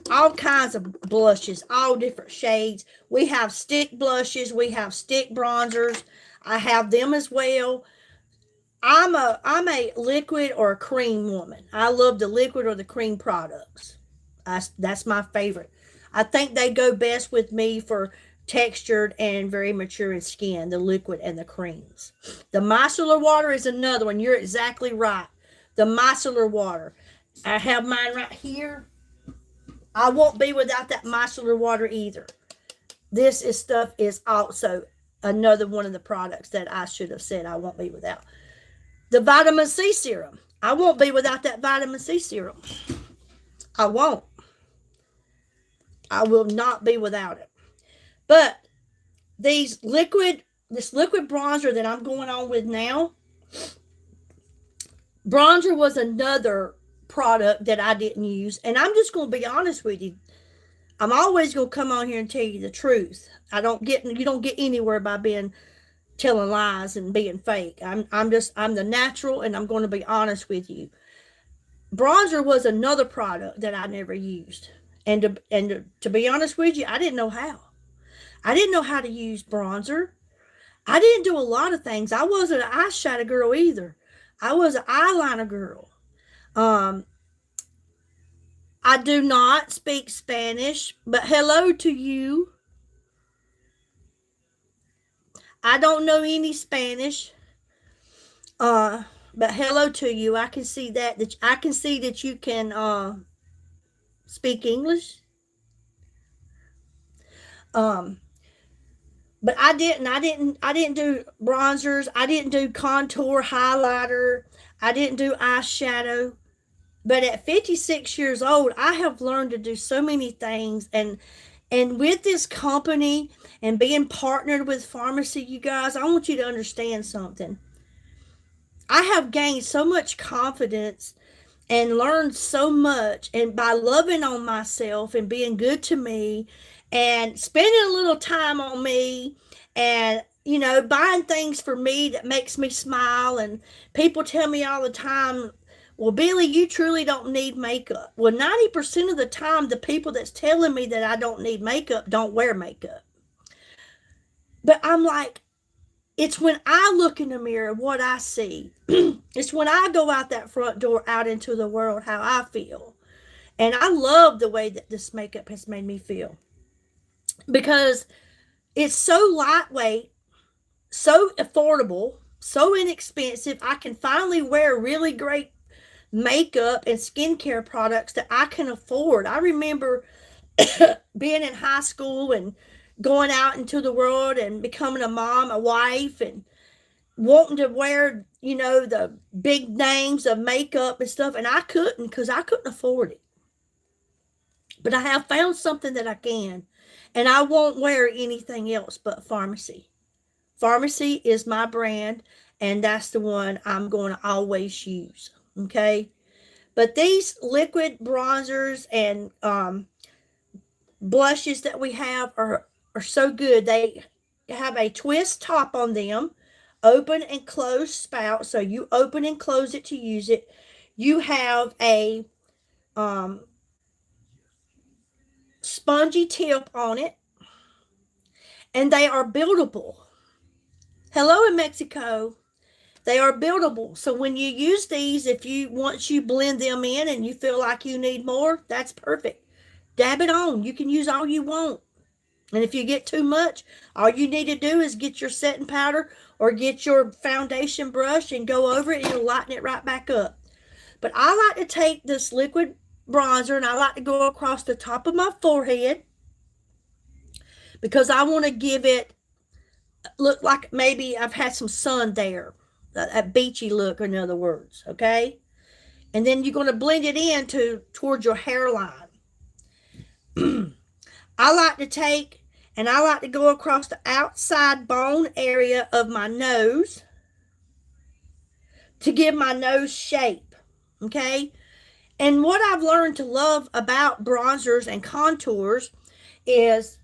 all kinds of blushes, all different shades. We have stick blushes. We have stick bronzers. I have them as well. I'm a liquid or a cream woman. I love the liquid or the cream products. That's my favorite. I think they go best with me for textured and very mature skin, the liquid and the creams. The micellar water is another one. You're exactly right. The micellar water. I have mine right here. I won't be without that micellar water either. This stuff is also another one of the products that I should have said I won't be without. The vitamin C serum. I won't be without that vitamin C serum. I won't. I will not be without it. But this liquid bronzer that I'm going on with now, bronzer was another product that I didn't use. And I'm just going to be honest with you. I'm always going to come on here and tell you the truth. You don't get anywhere by telling lies and being fake. I'm the natural, and I'm going to be honest with you. Bronzer was another product that I never used. And to be honest with you, I didn't know how. I didn't know how to use bronzer. I didn't do a lot of things. I wasn't an eyeshadow girl either. I was an eyeliner girl. I do not speak Spanish, but hello to you. I don't know any Spanish. But hello to you. I can see that you can speak English. But I didn't do bronzers. I didn't do contour, highlighter. I didn't do eyeshadow. But at 56 years old, I have learned to do so many things. And with this company and being partnered with pharmacy, you guys, I want you to understand something. I have gained so much confidence and learned so much, and by loving on myself and being good to me and spending a little time on me, and buying things for me that makes me smile. And people tell me all the time, well, Billy, you truly don't need makeup. Well, 90% of the time, the people that's telling me that I don't need makeup don't wear makeup. But I'm like, it's when I look in the mirror what I see. It's when I go out that front door out into the world how I feel. And I love the way that this makeup has made me feel, because it's so lightweight, so affordable, so inexpensive. I can finally wear really great makeup and skincare products that I can afford. I remember being in high school and going out into the world and becoming a mom, a wife, and wanting to wear, the big names of makeup and stuff. And I couldn't, because I couldn't afford it. But I have found something that I can. And I won't wear anything else but Pharmacy. Pharmacy is my brand, and that's the one I'm going to always use. Okay? But these liquid bronzers and blushes that we have are so good. They have a twist top on them, open and close spout. So you open and close it to use it. You have a spongy tip on it, and they are buildable. Hello in Mexico. They are buildable. So when you use these, once you blend them in and you feel like you need more, that's perfect. Dab it on. You can use all you want. And if you get too much, all you need to do is get your setting powder or get your foundation brush and go over it, and you'll lighten it right back up. But I like to take this liquid bronzer and I like to go across the top of my forehead, because I want to give it look like maybe I've had some sun there, a beachy look, in other words. Okay, and then you're going to blend it in towards your hairline. I like to go across the outside bone area of my nose to give my nose shape. Okay, and what I've learned to love about bronzers and contours is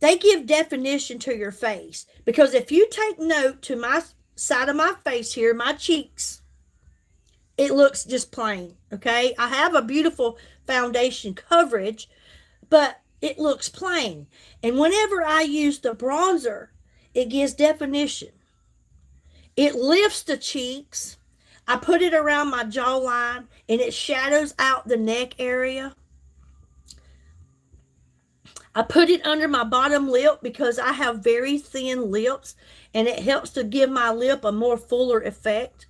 they give definition to your face. Because if you take note to my side of my face here, my cheeks, it looks just plain. Okay, I have a beautiful foundation coverage, but it looks plain. And whenever I use the bronzer, it gives definition. It lifts the cheeks. I put it around my jawline, and it shadows out the neck area. I put it under my bottom lip because I have very thin lips, and it helps to give my lip a more fuller effect.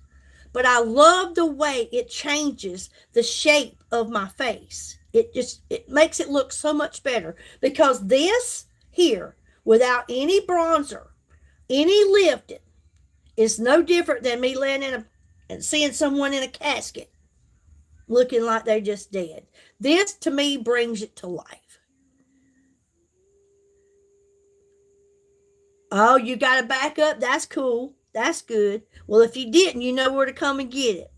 But I love the way it changes the shape of my face. It makes it look so much better, because this here, without any bronzer, any lifting, is no different than me laying and seeing someone in a casket looking like they just dead. This to me brings it to life. Oh, you got to back up? That's cool. That's good. Well, if you didn't, you know where to come and get it.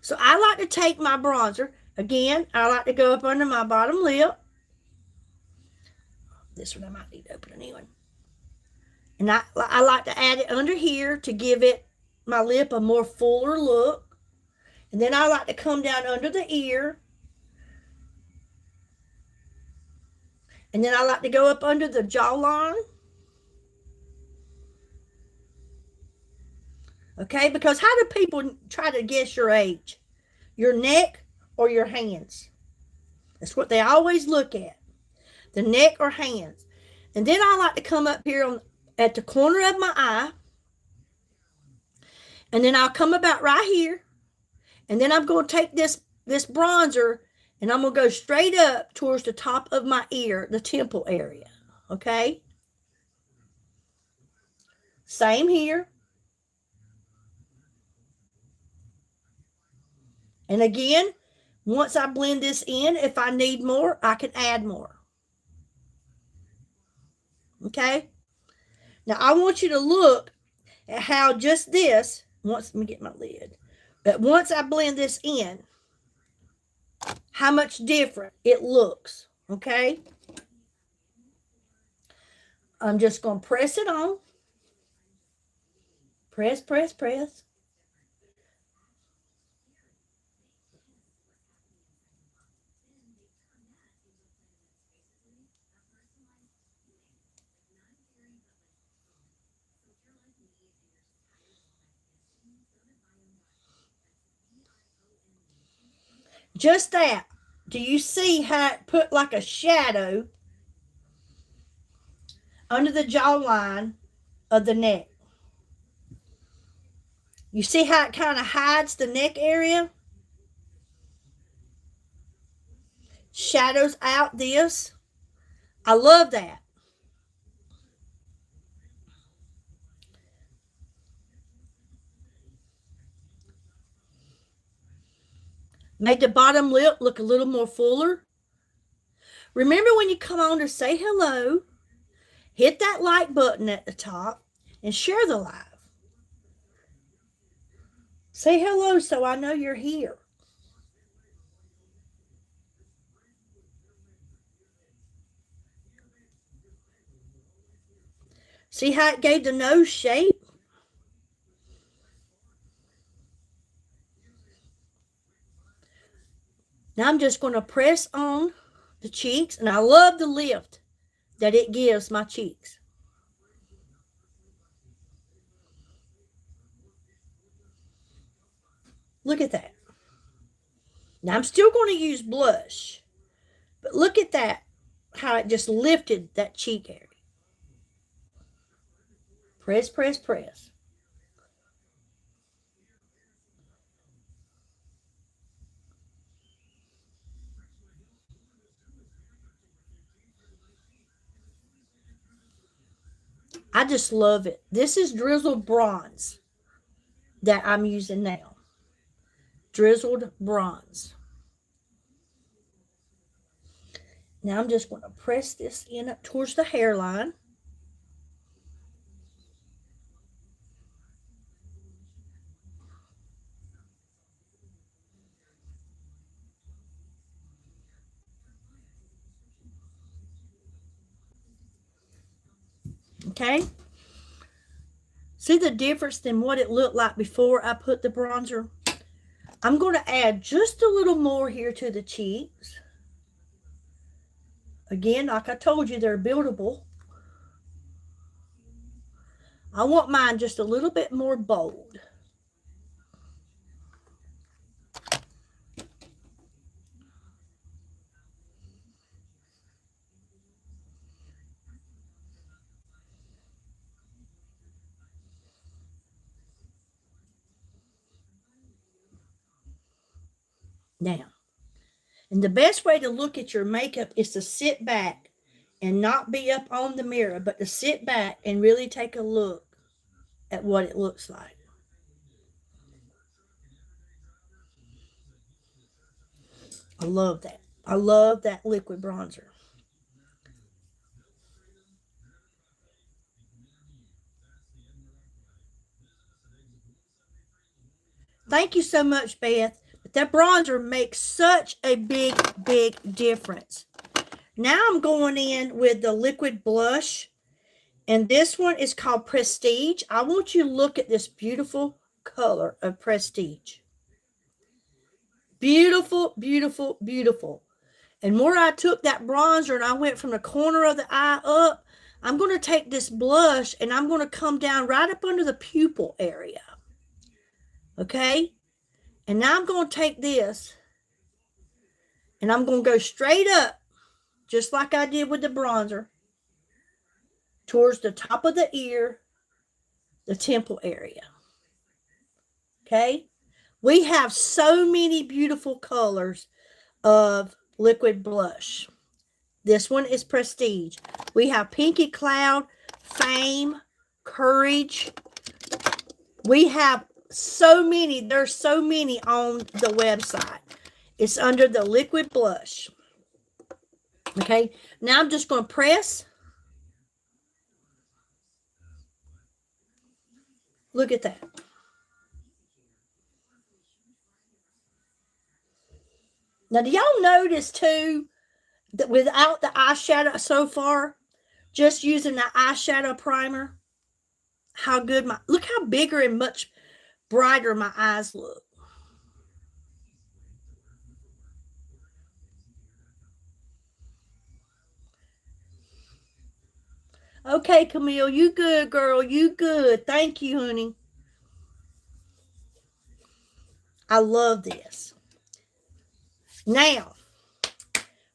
So I like to take my bronzer. Again, I like to go up under my bottom lip. This one I might need to open a new one. And I like to add it under here to give my lip a more fuller look. And then I like to come down under the ear. And then I like to go up under the jawline. Okay, because how do people try to guess your age? Your neck or your hands? That's what they always look at. The neck or hands. And then I like to come up here at the corner of my eye. And then I'll come about right here. And then I'm going to take this bronzer, and I'm going to go straight up towards the top of my ear, the temple area. Okay? Same here. And again, once I blend this in, if I need more, I can add more. Okay? Now, I want you to look at how just this, let me get my lid, but once I blend this in, how much different it looks. Okay? I'm just going to press it on. Press, press, press. Just that. Do you see how it put like a shadow under the jawline of the neck? You see how it kind of hides the neck area? Shadows out this. I love that. Made the bottom lip look a little more fuller. Remember when you come on to say hello, hit that like button at the top and share the live. Say hello so I know you're here. See how it gave the nose shape? Now I'm just going to press on the cheeks, and I love the lift that it gives my cheeks. Look at that. Now I'm still going to use blush, but look at that, how it just lifted that cheek area. Press, press, press. I just love it. This is drizzled bronze that I'm using now. Drizzled bronze. Now I'm just going to press this in up towards the hairline. Okay? See the difference than what it looked like before I put the bronzer? I'm going to add just a little more here to the cheeks. Again, like I told you, they're buildable. I want mine just a little bit more bold. Now, and the best way to look at your makeup is to sit back and not be up on the mirror, but to sit back and really take a look at what it looks like. I love that. I love that liquid bronzer. Thank you so much, Beth. But that bronzer makes such a big, big difference. Now I'm going in with the liquid blush. And this one is called Prestige. I want you to look at this beautiful color of Prestige. Beautiful, beautiful, beautiful. And where I took that bronzer and I went from the corner of the eye up, I'm going to take this blush and I'm going to come down right up under the pupil area. Okay? And now I'm going to take this and I'm going to go straight up, just like I did with the bronzer, towards the top of the ear, the temple area. Okay? We have so many beautiful colors of liquid blush. This one is Prestige. We have Pinky Cloud, Fame, Courage. We have so many. There's so many on the website. It's under the liquid blush. Okay, now I'm just going to press. Look at that. Now, do y'all notice too that without the eyeshadow so far, just using the eyeshadow primer, how good look how bigger and much brighter my eyes look. Okay, Camille, you good, girl. You good. Thank you, honey. I love this. Now,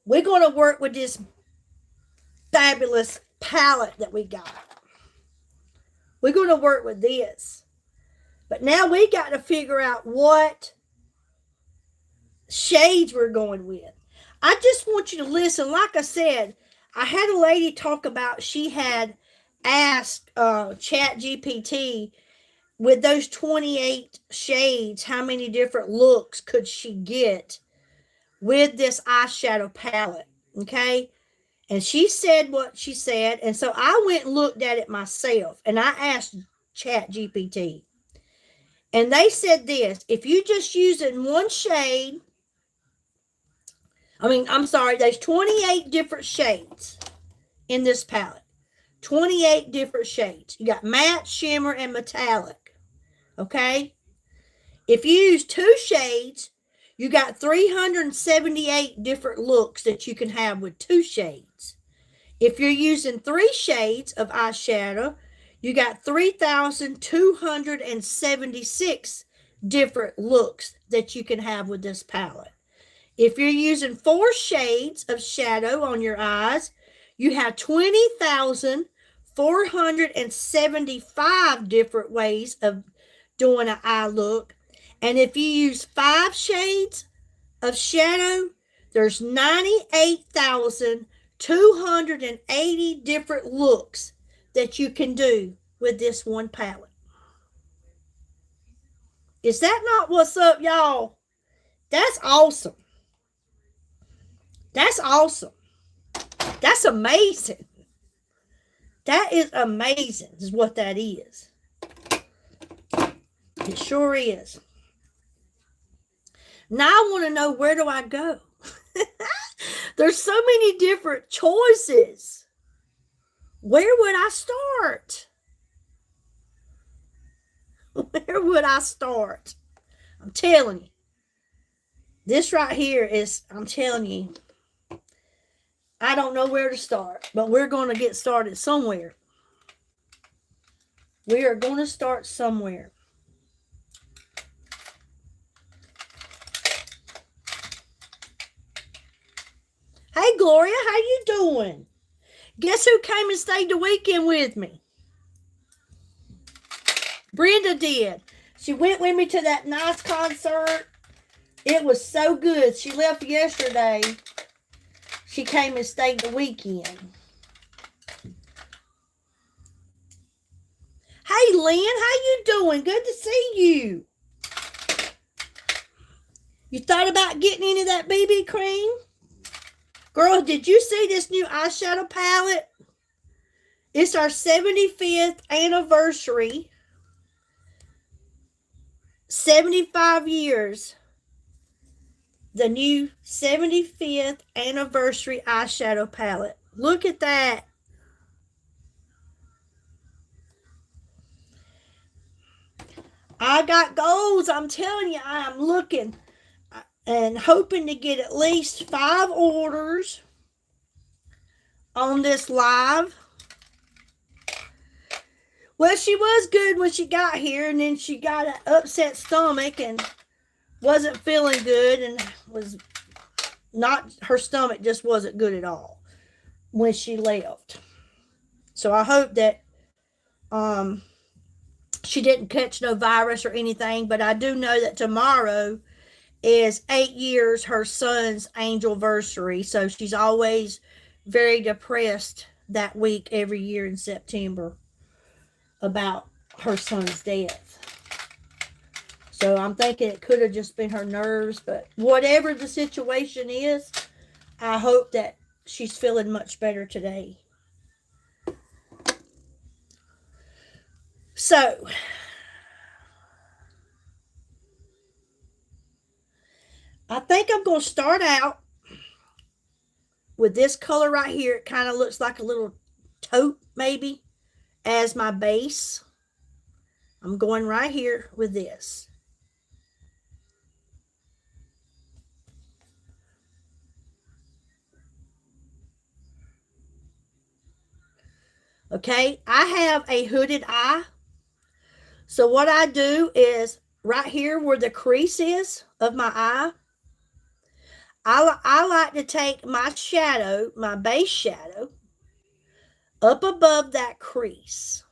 we're going to work with this fabulous palette that we got. We're going to work with this. But now we got to figure out what shades we're going with. I just want you to listen. Like I said, I had a lady talk about she had asked Chat GPT with those 28 shades, how many different looks could she get with this eyeshadow palette, okay? And she said what she said, and so I went and looked at it myself, and I asked Chat GPT. And they said this, if you just using one shade, there's 28 different shades in this palette. 28 different shades. You got matte, shimmer, and metallic. Okay? If you use 2 shades, you got 378 different looks that you can have with 2 shades. If you're using 3 shades of eyeshadow, you got 3,276 different looks that you can have with this palette. If you're using 4 shades of shadow on your eyes, you have 20,475 different ways of doing an eye look. And if you use 5 shades of shadow, there's 98,280 different looks that you can do with this one palette. Is that not what's up, y'all? That's awesome. That's awesome. That's amazing. That is amazing, is what that is. It sure is. Now I want to know, where do I go? There's so many different choices. Where would I start? Where would I start? I'm telling you. This right here is, I'm telling you, I don't know where to start, but we're going to get started somewhere. We are going to start somewhere. Hey, Gloria, how you doing? Guess who came and stayed the weekend with me? Brenda did. She went with me to that nice concert. It was so good. She left yesterday. She came and stayed the weekend. Hey, Lynn, how you doing? Good to see you. You thought about getting into that BB cream? Girl, did you see this new eyeshadow palette? It's our 75th anniversary. 75 years. The new 75th anniversary eyeshadow palette. Look at that. I got goals. I'm telling you, I am looking and hoping to get at least 5 orders on this live. Well, she was good when she got here, and then she got an upset stomach and wasn't feeling good, and was not, her stomach just wasn't good at all when she left. So I hope that she didn't catch no virus or anything, but I do know that tomorrow is 8 years her son's anniversary, so she's always very depressed that week every year in September about her son's death. So I'm thinking it could have just been her nerves, but whatever the situation is, I hope that she's feeling much better today. So, I think I'm going to start out with this color right here. It kind of looks like a little taupe maybe as my base. I'm going right here with this. Okay, I have a hooded eye. So what I do is right here where the crease is of my eye, I like to take my shadow, my base shadow, up above that crease.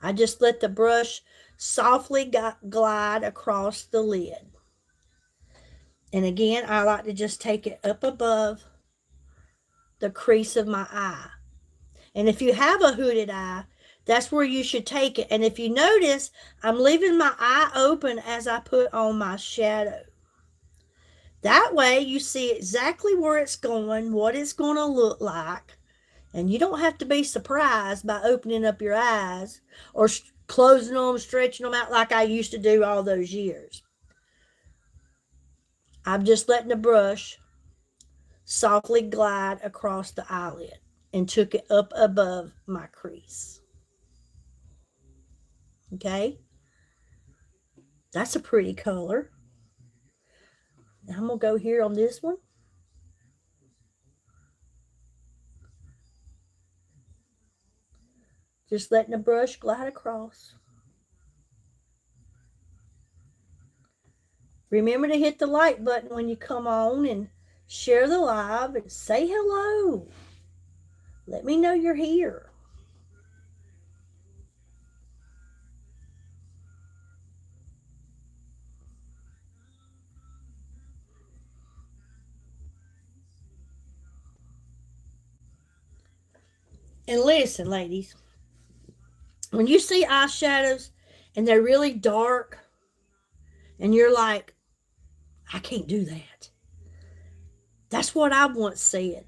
I just let the brush softly glide across the lid. And again, I like to just take it up above the crease of my eye. And if you have a hooded eye, that's where you should take it. And if you notice, I'm leaving my eye open as I put on my shadow. That way you see exactly where it's going, what it's going to look like. And you don't have to be surprised by opening up your eyes or closing them, stretching them out like I used to do all those years. I'm just letting the brush softly glide across the eyelid and took it up above my crease. Okay? That's a pretty color. Now I'm going to go here on this one. Just letting the brush glide across. Remember to hit the like button when you come on and share the live and say hello. Let me know you're here. And listen, ladies, when you see eyeshadows and they're really dark and you're like, I can't do that. That's what I once said.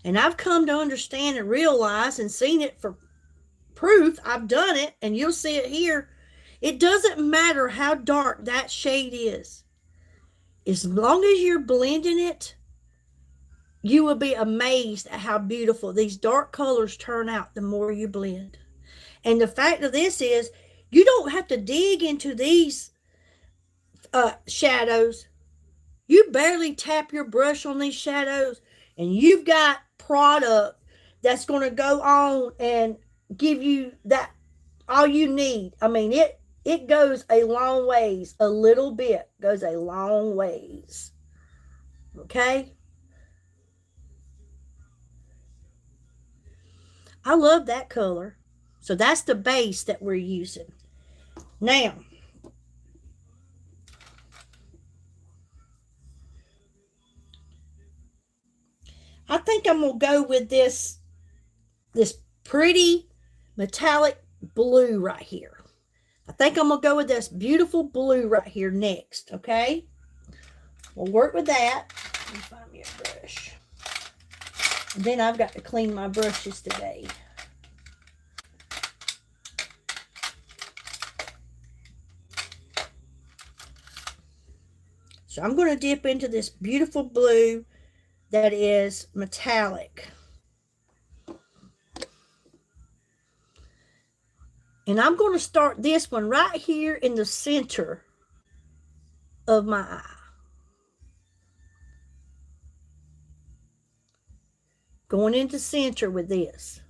And I've come to understand and realize and seen it for proof. I've done it, and you'll see it here. It doesn't matter how dark that shade is. As long as you're blending it, you will be amazed at how beautiful these dark colors turn out the more you blend. And the fact of this is, you don't have to dig into these shadows. You barely tap your brush on these shadows, and you've got product that's going to go on and give you that all you need. I mean, it goes a long ways. A little bit goes a long ways. Okay? I love that color. So that's the base that we're using. Now, I think I'm going to go with this pretty metallic blue right here. I think I'm going to go with this beautiful blue right here next, okay? We'll work with that. Let me find me a brush. And then I've got to clean my brushes today. So I'm going to dip into this beautiful blue that is metallic. And I'm going to start this one right here in the center of my eye. Going into center with this.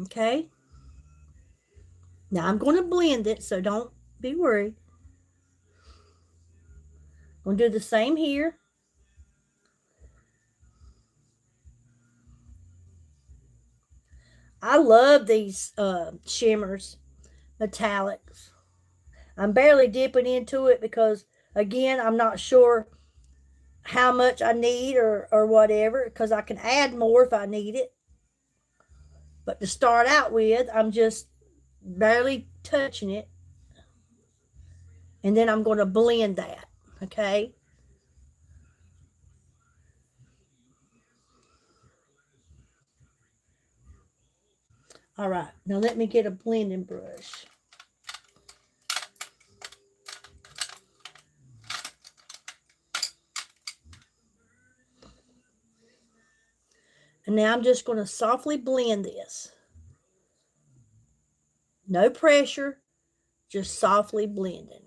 Okay. Now I'm going to blend it, so don't be worried. I'm going to do the same here. I love these shimmers, metallics. I'm barely dipping into it because, again, I'm not sure how much I need or whatever, because I can add more if I need it. But to start out with, I'm just barely touching it. And then I'm going to blend that, okay? All right, now let me get a blending brush. And now I'm just going to softly blend this. No pressure, just softly blending.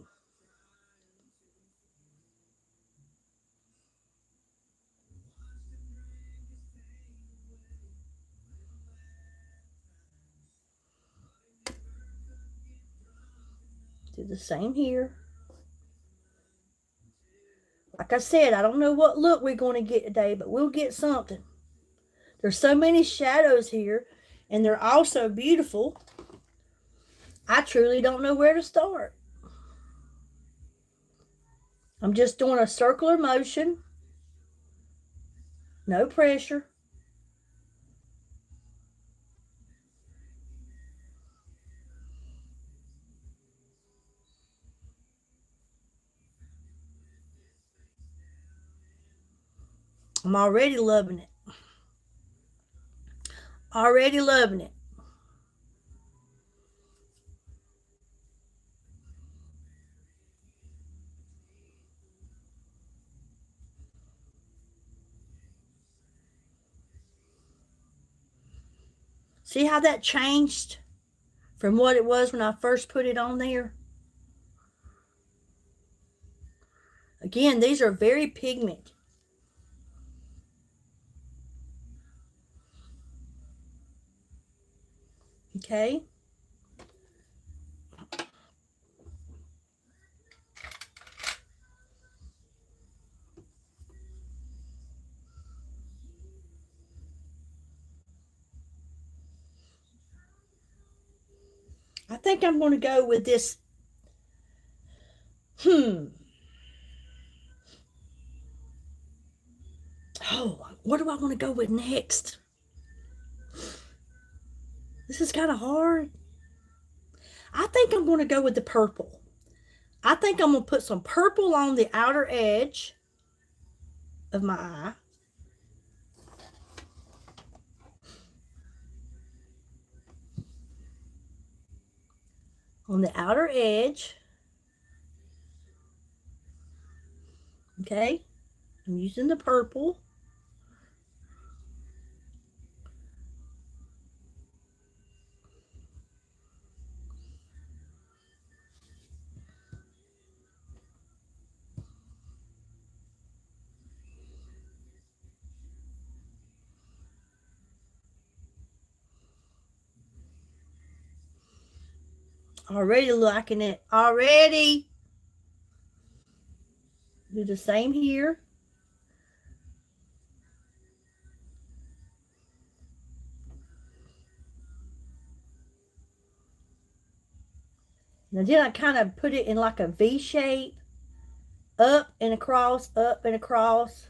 Do the same here. Like I said, I don't know what look we're going to get today, but we'll get something. There's so many shadows here, and they're all so beautiful. I truly don't know where to start. I'm just doing a circular motion. No pressure. I'm already loving it. Already loving it. See how that changed from what it was when I first put it on there? Again, these are very pigmented. Okay? I think I'm going to go with this. Oh, what do I want to go with next? This is kind of hard. I think I'm going to go with the purple. I think I'm going to put some purple on the outer edge of my eye. On the outer edge. Okay? I'm using the purple. Already liking it. Already. Do the same here. Now then I kind of put it in like a V shape. Up and across, up and across.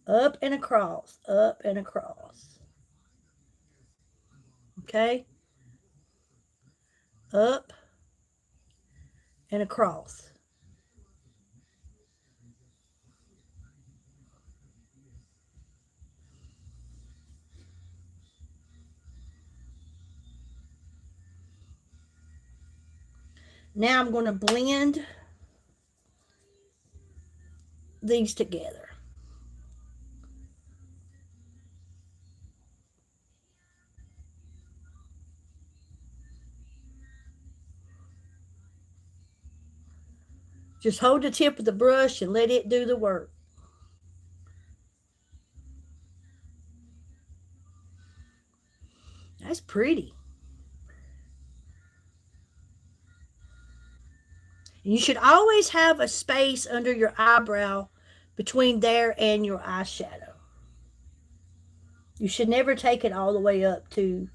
Up and across, up and across. Okay? Up and across. Now I'm going to blend these together. Just hold the tip of the brush and let it do the work. That's pretty. And you should always have a space under your eyebrow between there and your eyeshadow. You should never take it all the way up to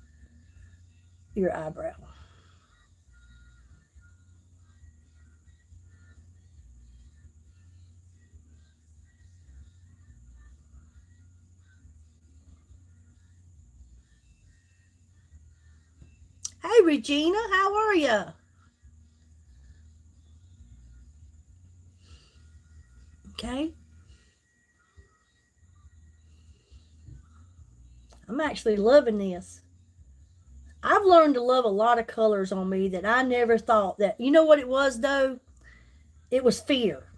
your eyebrow. Regina. How are you? Okay. I'm actually loving this. I've learned to love a lot of colors on me that I never thought that. You know what it was, though? It was fear.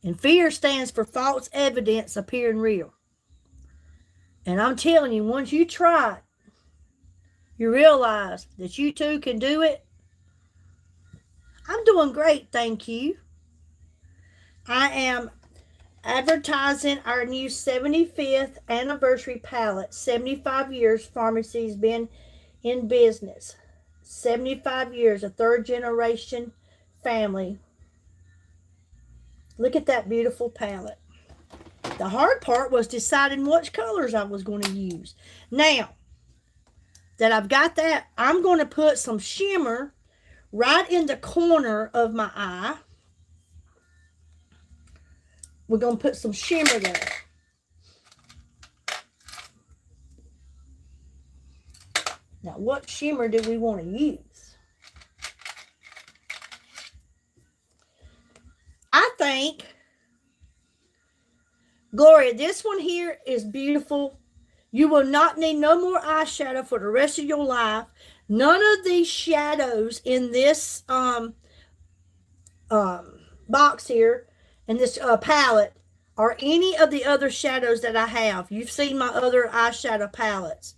And fear stands for false evidence appearing real. And I'm telling you, once you try it, you realize that you too can do it. I'm doing great, thank you. I am advertising our new 75th anniversary palette. 75 years pharmacy's been in business. 75 years, a third generation family. Look at that beautiful palette. The hard part was deciding which colors I was going to use. Now that I've got that, I'm going to put some shimmer right in the corner of my eye. We're going to put some shimmer there. Now, what shimmer do we want to use? I think, Gloria, this one here is beautiful. You will not need no more eyeshadow for the rest of your life. None of these shadows in this box here, in this palette, are any of the other shadows that I have. You've seen my other eyeshadow palettes.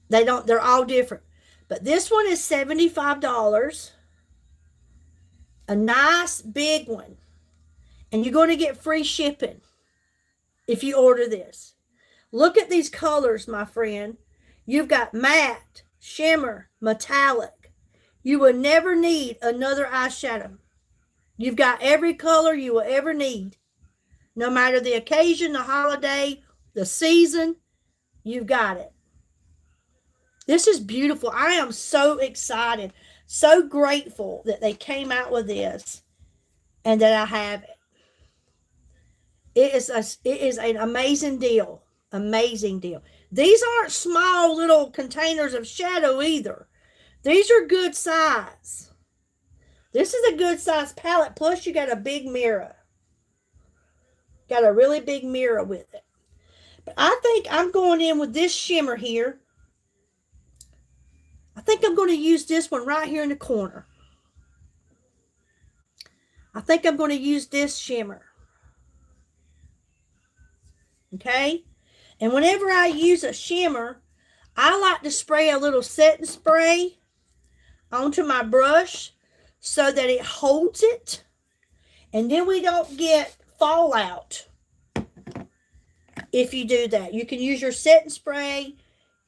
They're all different. But this one is $75. A nice big one. And you're going to get free shipping if you order this. Look at these colors, my friend. You've got matte, shimmer, metallic. You will never need another eyeshadow. You've got every color you will ever need. No matter the occasion, the holiday, the season, you've got it. This is beautiful. I am so excited, so grateful that they came out with this and that I have it. It is an amazing deal. Amazing deal. These aren't small little containers of shadow either. These are good size. This is a good size palette. Plus you got a big mirror. Got a really big mirror with it. But I think I'm going in with this shimmer here. I think I'm going to use this one right here in the corner. I think I'm going to use this shimmer. Okay? And whenever I use a shimmer, I like to spray a little setting spray onto my brush so that it holds it. And then we don't get fallout if you do that. You can use your setting spray,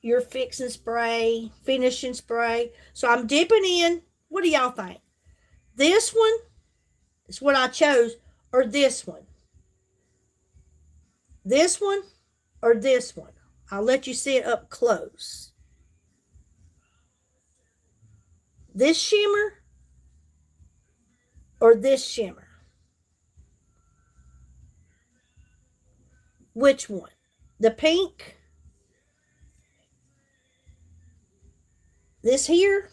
your fixing spray, finishing spray. So I'm dipping in. What do y'all think? This one is what I chose, or this one? This one or this one? I'll let you see it up close. This shimmer or this shimmer? Which one? The pink? This here?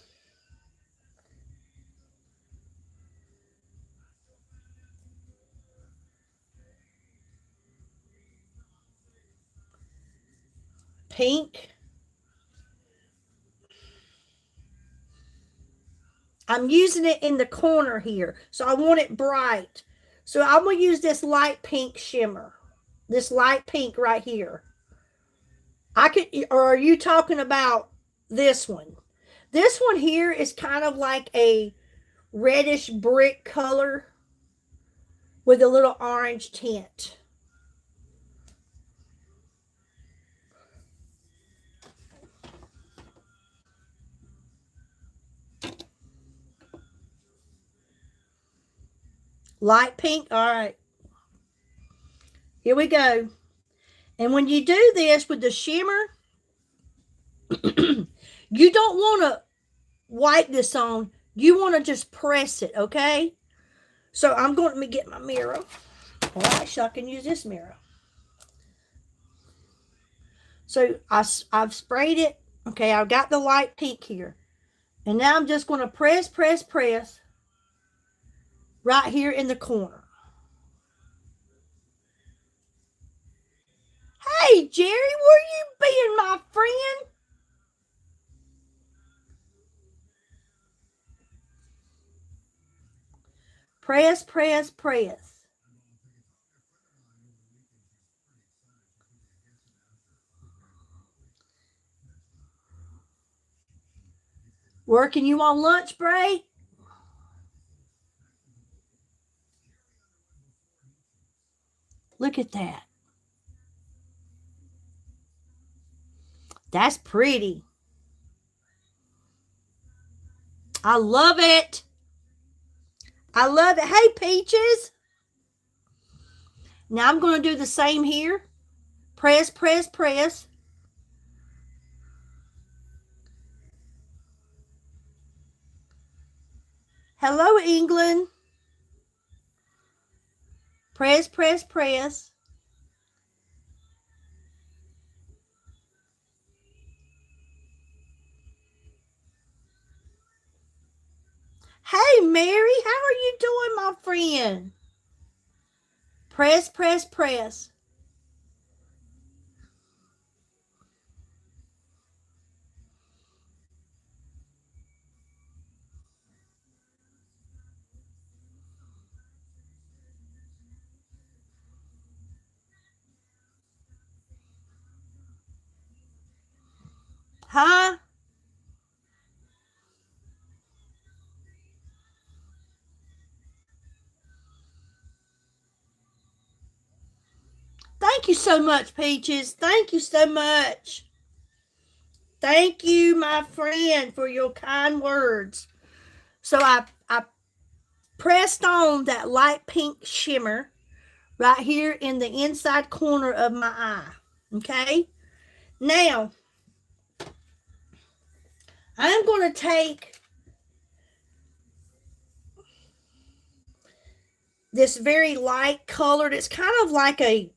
Pink. I'm using it in the corner here, so I want it bright. So I'm going to use this light pink shimmer. This light pink right here. Or are you talking about this one? This one here is kind of like a reddish brick color with a little orange tint. Light pink. All right. Here we go. And when you do this with the shimmer, you don't want to wipe this on. You want to just press it, okay? So I'm going to get my mirror. Well, actually, I can use this mirror. So I've sprayed it. Okay, I've got the light pink here. And now I'm just going to press, press, press right here in the corner. Hey, Jerry, where you been, my friend? Press, press, press. Working you on lunch break? Look at that. That's pretty. I love it. I love it. Hey, Peaches. Now I'm going to do the same here. Press, press, press. Hello, England. Press, press, press. Hey, Mary, how are you doing, my friend? Press, press, press. Huh? Thank you so much, Peaches. Thank you so much. Thank you, my friend, for your kind words. So I pressed on that light pink shimmer right here in the inside corner of my eye. Okay? Now, I'm going to take this very light colored, it's kind of like a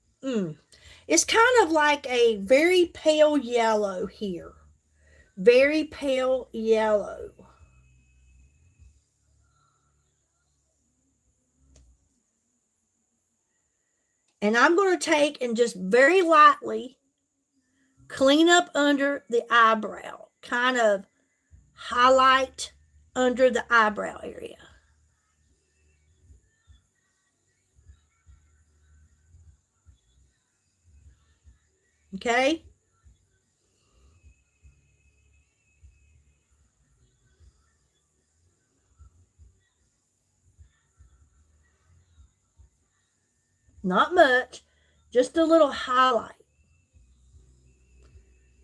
very pale yellow here. Very pale yellow. And I'm going to take and just very lightly clean up under the eyebrow, kind of highlight under the eyebrow area. Okay? Not much, just a little highlight.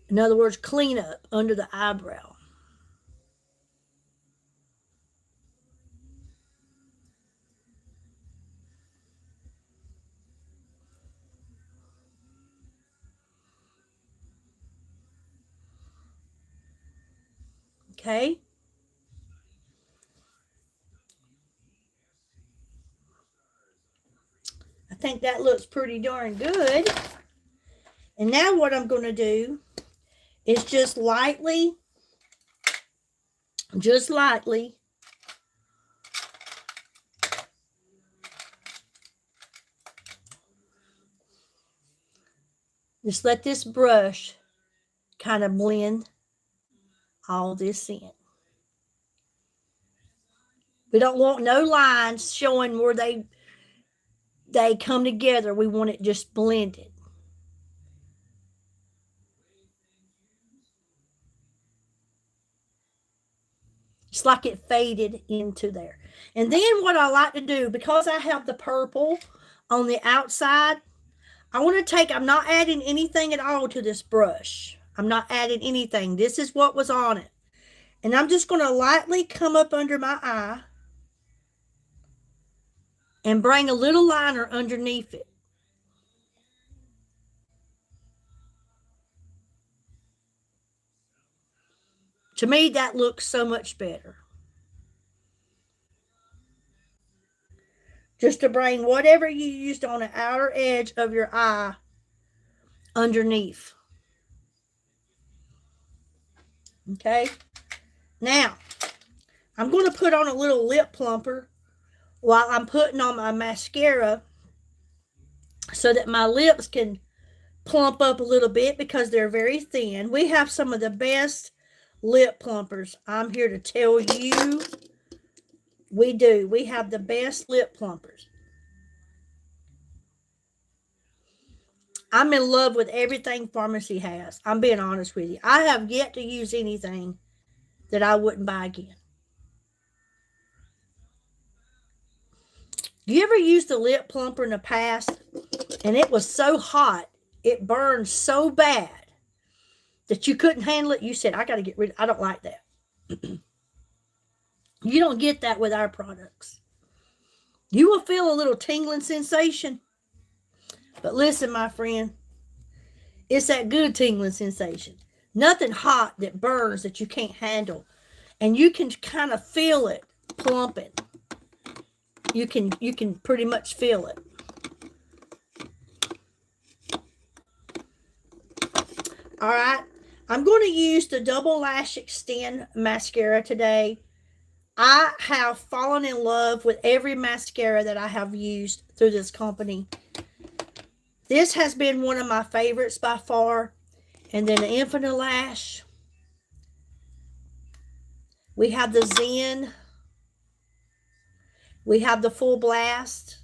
In other words, clean up under the eyebrow. Okay? I think that looks pretty darn good. And now what I'm going to do is just lightly, just lightly, just let this brush kind of blend all this in. We don't want no lines showing where they come together. We want it just blended. It's like it faded into there. And then what I like to do, because I have the purple on the outside, I want to take, I'm not adding anything at all to this brush. I'm not adding anything. This is what was on it. And I'm just going to lightly come up under my eye and bring a little liner underneath it. To me, that looks so much better. Just to bring whatever you used on the outer edge of your eye underneath. Okay. Now, I'm going to put on a little lip plumper while I'm putting on my mascara so that my lips can plump up a little bit because they're very thin. We have some of the best lip plumpers. I'm here to tell you we do. We have the best lip plumpers. I'm in love with everything Pharmacy has. I'm being honest with you. I have yet to use anything that I wouldn't buy again. You ever used a lip plumper in the past and it was so hot, it burned so bad that you couldn't handle it? You said, I got to get rid of it. I don't like that. You don't get that with our products. You will feel a little tingling sensation. But listen, my friend, it's that good tingling sensation. Nothing hot that burns that you can't handle. And you can kind of feel it plumping. You can pretty much feel it. All right. I'm going to use the Double Lash Extend mascara today. I have fallen in love with every mascara that I have used through this company. This has been one of my favorites by far. And then the Infinite Lash. We have the Zen. We have the Full Blast.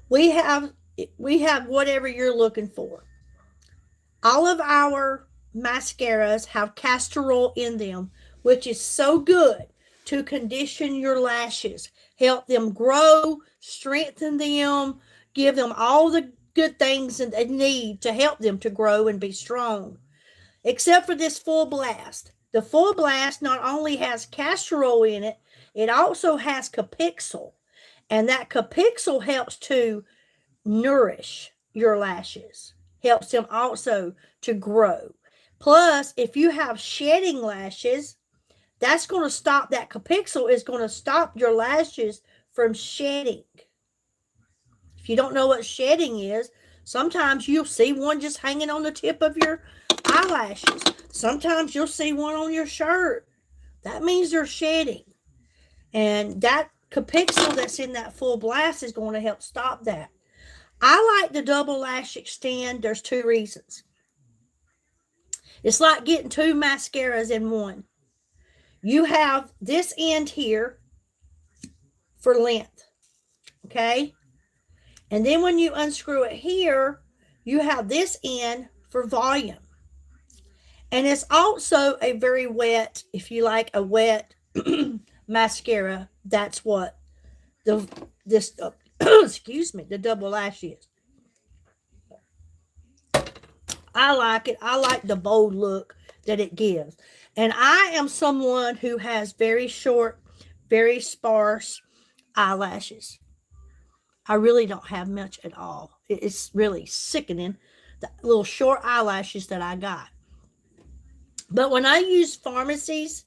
We have whatever you're looking for. All of our mascaras have castor oil in them, which is so good to condition your lashes, help them grow, strengthen them, give them all the good things that they need to help them to grow and be strong. Except for this Full Blast. The Full Blast not only has castor oil in it, it also has capixyl. And that capixyl helps to nourish your lashes. Helps them also to grow. Plus, if you have shedding lashes, that's going to stop, that capixyl is going to stop your lashes from shedding. If you don't know what shedding is, sometimes you'll see one just hanging on the tip of your eyelashes. Sometimes you'll see one on your shirt. That means they're shedding. And that capixyl that's in that Full Blast is going to help stop that. I like the Double Lash Extend. There's two reasons. It's like getting two mascaras in one. You have this end here for length. Okay? And then when you unscrew it here, you have this end for volume. And it's also a very wet, if you like a wet mascara, that's what this excuse me, the Double Lash is. I like it. I like the bold look that it gives. And I am someone who has very short, very sparse eyelashes. I really don't have much at all. It's really sickening, the little short eyelashes that I got. But when I use Pharmacy's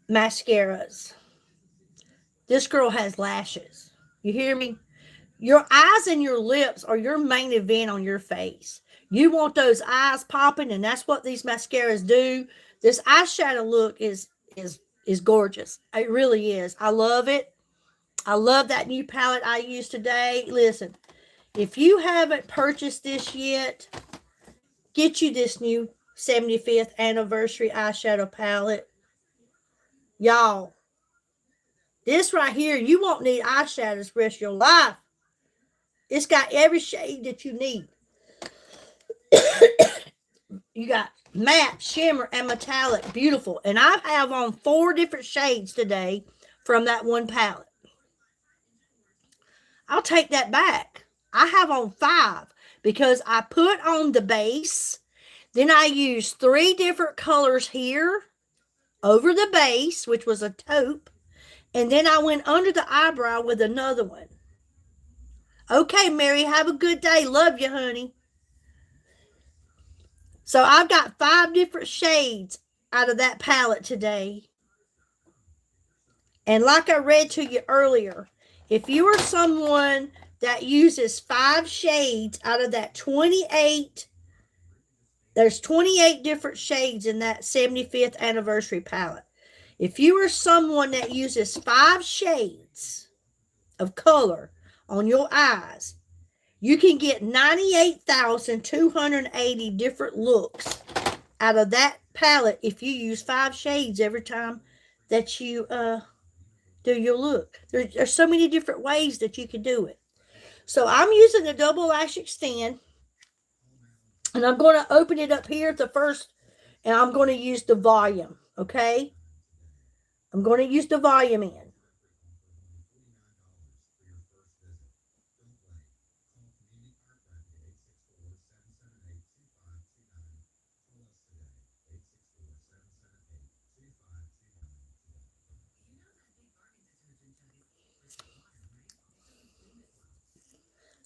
mascaras, this girl has lashes. You hear me? Your eyes and your lips are your main event on your face. You want those eyes popping, and that's what these mascaras do. This eyeshadow look is gorgeous. It really is. I love it. I love that new palette I used today. Listen, if you haven't purchased this yet, get you this new 75th anniversary eyeshadow palette. Y'all, this right here, you won't need eyeshadows the rest of your life. It's got every shade that you need. You got matte, shimmer, and metallic. Beautiful. And I have on 4 different shades today from that one palette. I'll take that back. I have on 5 because I put on the base. Then I used 3 different colors here over the base, which was a taupe. And then I went under the eyebrow with another one. Okay, Mary, have a good day. Love you, honey. So I've got 5 different shades out of that palette today. And like I read to you earlier, if you are someone that uses 5 shades out of that 28. There's 28 different shades in that 75th anniversary palette. If you are someone that uses 5 shades of color on your eyes, you can get 98,280 different looks out of that palette if you use 5 shades every time that you do your look. There's so many different ways that you can do it. So I'm using the double lash extend, and I'm going to open it up here at the first, and I'm going to use the volume, okay? I'm going to use the volume in.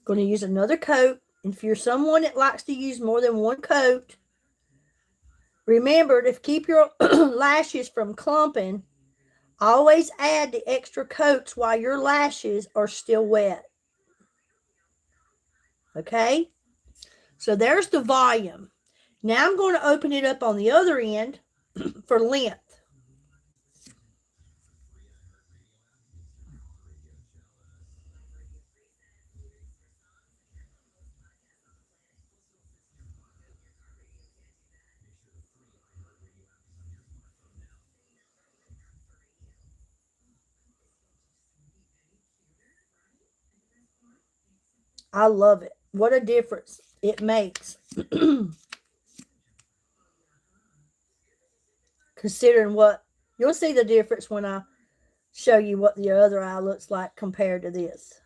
Going to use another coat. And if you're someone that likes to use more than one coat, remember to keep your lashes from clumping. Always add the extra coats while your lashes are still wet. Okay? So there's the volume. Now I'm going to open it up on the other end for length. I love it. What a difference it makes. Considering what, you'll see the difference when I show you what the other eye looks like compared to this.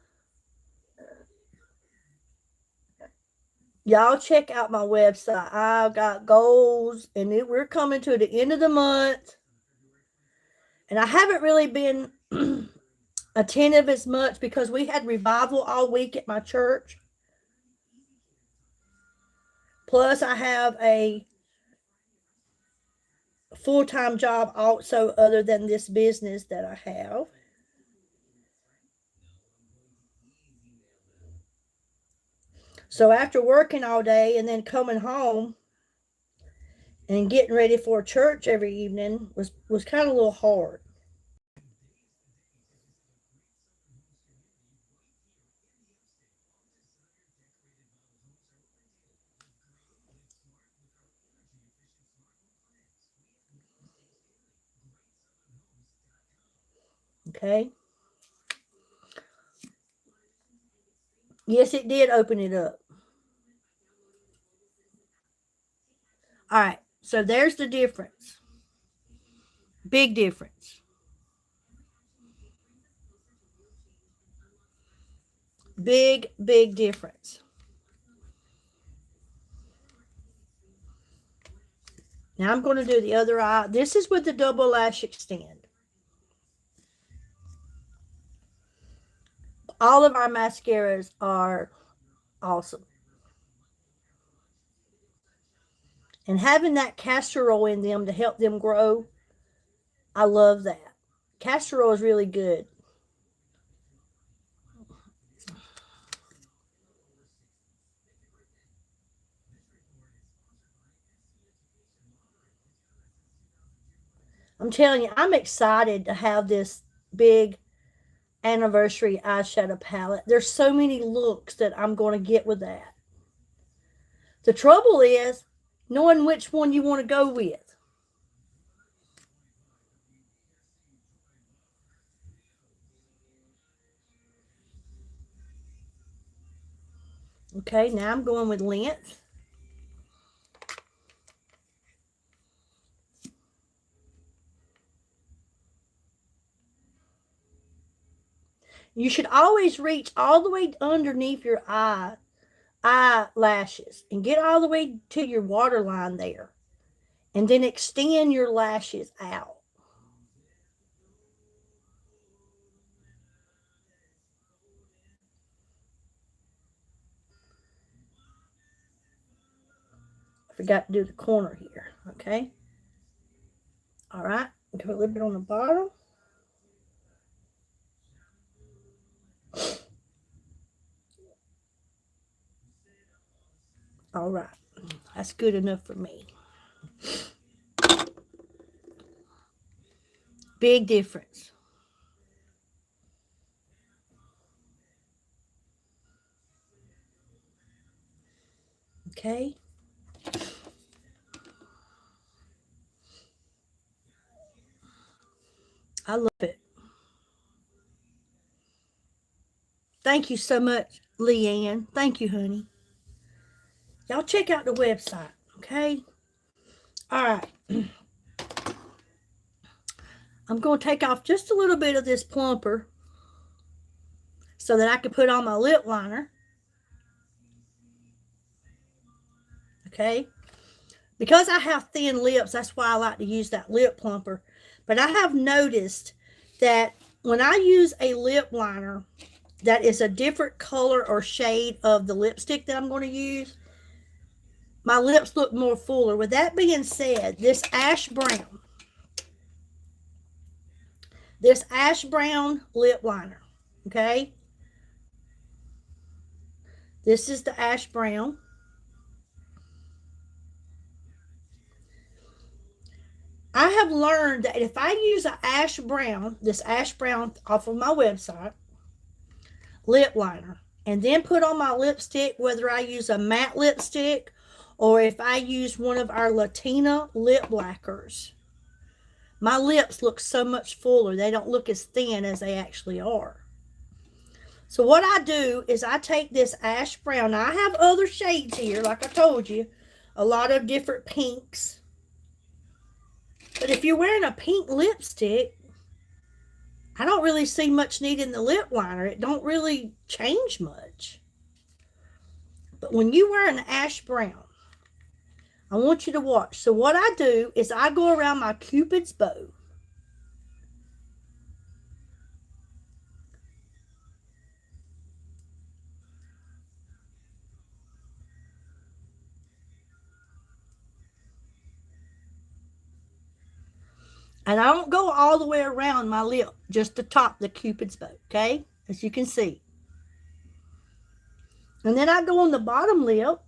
Y'all check out my website. I've got goals, and we're coming to the end of the month. And I haven't really been attentive as much because we had revival all week at my church. Plus, I have a full-time job also other than this business that I have. So after working all day and then coming home and getting ready for church every evening was kind of a little hard. Okay. Yes, it did open it up. All right. So there's the difference. Big difference. Big difference. Now I'm going to do the other eye. This is with the double lash extend. All of our mascaras are awesome. And having that castor oil in them to help them grow, I love that. Castor oil is really good. I'm telling you, I'm excited to have this big anniversary eyeshadow palette. There's so many looks that I'm going to get with that. The trouble is knowing which one you want to go with. Okay, now I'm going with length. You should always reach all the way underneath your eyelashes and get all the way to your waterline there. And then extend your lashes out. I forgot to do the corner here. Okay. All right. Go a little bit on the bottom. All right. That's good enough for me. Big difference. Okay. I love it. Thank you so much, Leanne. Thank you, honey. Y'all check out the website, okay? All right. I'm going to take off just a little bit of this plumper so that I can put on my lip liner. Okay? Because I have thin lips, that's why I like to use that lip plumper. But I have noticed that when I use a lip liner that is a different color or shade of the lipstick that I'm going to use, my lips look more fuller. With that being said, this ash brown lip liner, okay? This is the ash brown. I have learned that if I use this ash brown off of my website, lip liner, and then put on my lipstick, whether I use a matte lipstick or if I use one of our Latina lip blackers, my lips look so much fuller. They don't look as thin as they actually are. So what I do is I take this ash brown. Now I have other shades here, like I told you, a lot of different pinks. But if you're wearing a pink lipstick, I don't really see much need in the lip liner. It don't really change much. But when you wear an ash brown, I want you to watch. So what I do is I go around my Cupid's bow. And I don't go all the way around my lip, just the top, the Cupid's bow, okay? As you can see. And then I go on the bottom lip.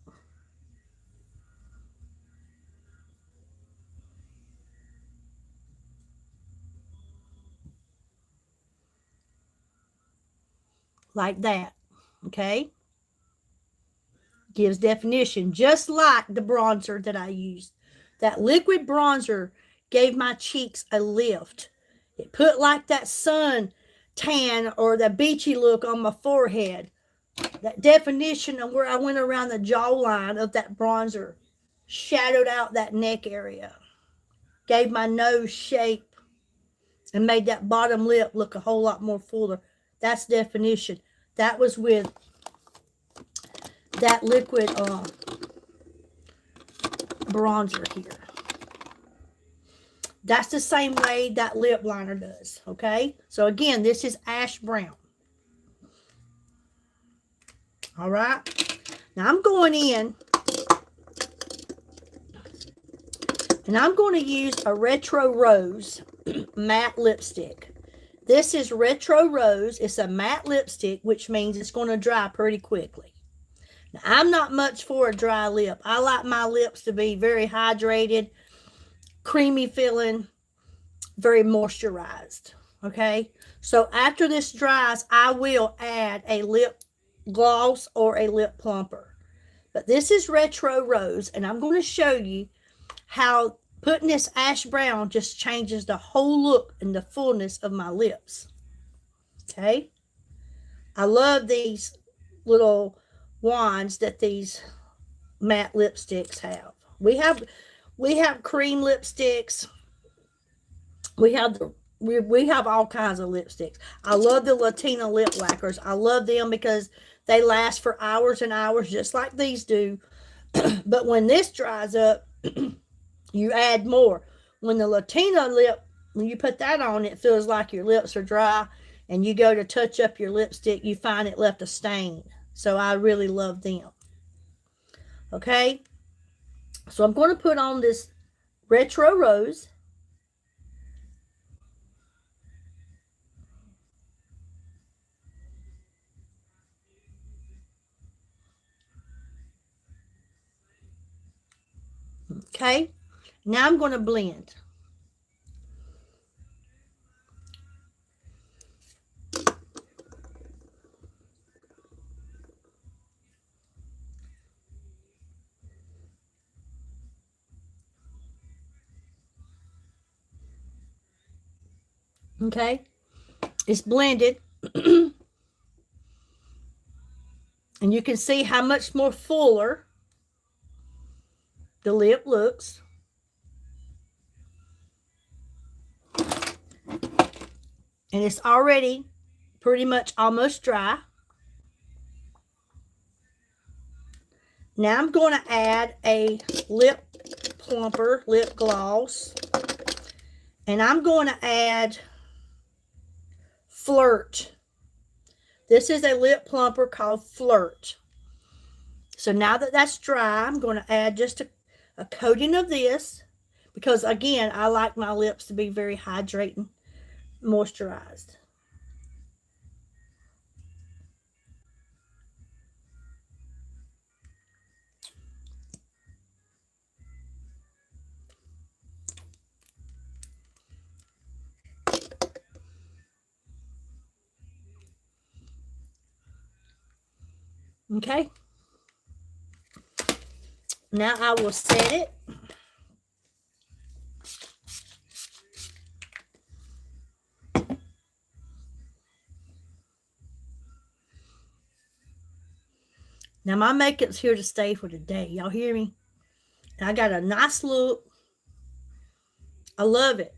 Like that, okay? Gives definition, just like the bronzer that I used. That liquid bronzer gave my cheeks a lift. It put like that sun tan or the beachy look on my forehead. That definition of where I went around the jawline of that bronzer shadowed out that neck area, gave my nose shape, and made that bottom lip look a whole lot more fuller. That's definition. That was with that liquid bronzer here. That's the same way that lip liner does, okay? So again, this is ash brown. All right? Now I'm going in and I'm going to use a Retro Rose matte lipstick. This is Retro Rose. It's a matte lipstick, which means it's going to dry pretty quickly. Now, I'm not much for a dry lip. I like my lips to be very hydrated, creamy feeling, very moisturized. Okay? So after this dries, I will add a lip gloss or a lip plumper. But this is Retro Rose, and I'm going to show you how putting this ash brown just changes the whole look and the fullness of my lips. Okay? I love these little wands that these matte lipsticks have. We have cream lipsticks. We have all kinds of lipsticks. I love the Latina lip lacquers. I love them because they last for hours and hours, just like these do. But when this dries up, you add more. When the Latina lip, when you put that on, it feels like your lips are dry, and you go to touch up your lipstick, you find it left a stain. So I really love them. Okay? So I'm going to put on this Retro Rose. Okay, now I'm going to blend. Okay, it's blended. And you can see how much more fuller the lip looks. And it's already pretty much almost dry. Now I'm going to add a lip plumper, lip gloss. And I'm going to add Flirt. This is a lip plumper called Flirt. So now that that's dry, I'm going to add just a coating of this. Because again, I like my lips to be very hydrating, moisturized. Okay. Now I will set it. Now my makeup's here to stay for the day. Y'all hear me? And I got a nice look. I love it.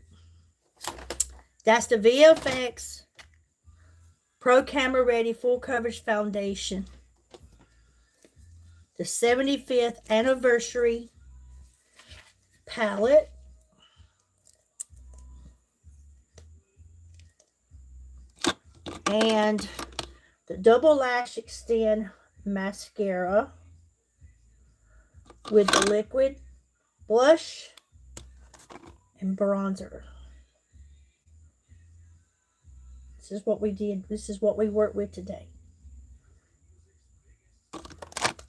That's the VFX Pro Camera Ready Full Coverage Foundation. The 75th Anniversary Palette. And the Double Lash Extend Mascara with the liquid blush and bronzer. This is what we did. This is what we worked with today.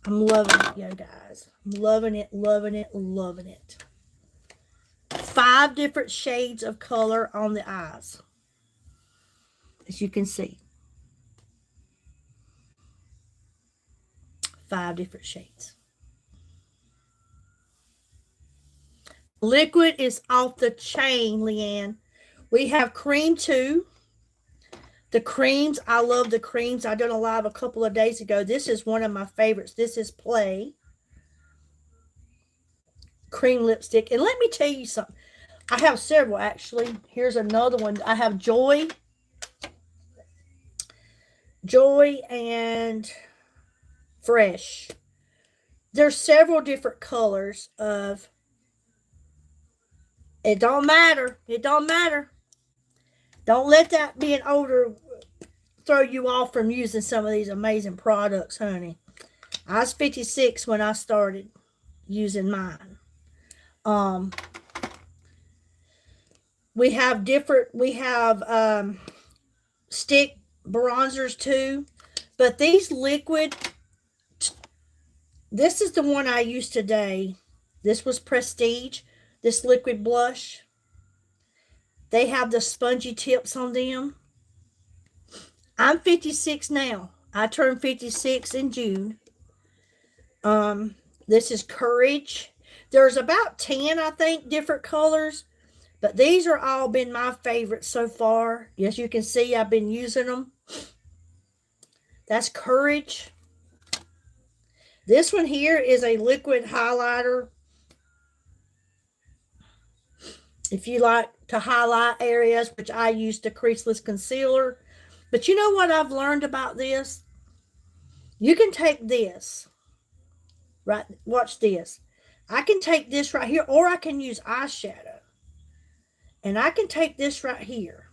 I'm loving it, yo guys. I'm loving it, loving it, loving it. 5 different shades of color on the eyes, as you can see. 5 different shades. Liquid is off the chain, Leanne. We have cream too. The creams, I love the creams. I done a live a couple of days ago. This is one of my favorites. This is Play cream lipstick. And let me tell you something. I have several actually. Here's another one. I have Joy and Fresh. There's several different colors of. It don't matter. It don't matter. Don't let that being older throw you off from using some of these amazing products, honey. I was 56 when I started using mine. We have stick bronzers too. But these liquid, this is the one I used today. This was Prestige. This liquid blush. They have the spongy tips on them. I'm 56 now. I turned 56 in June. This is Courage. There's about 10, I think, different colors. But these are all been my favorites so far. As you can see, I've been using them. That's Courage. This one here is a liquid highlighter. If you like to highlight areas, which I use the creaseless concealer. But you know what I've learned about this? You can take this. Right, watch this. I can take this right here, or I can use eyeshadow. And I can take this right here.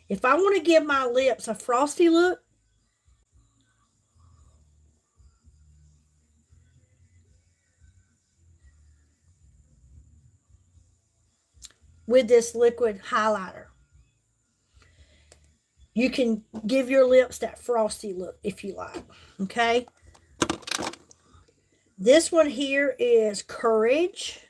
If I want to give my lips a frosty look, with this liquid highlighter, you can give your lips that frosty look if you like. Okay? This one here is Courage.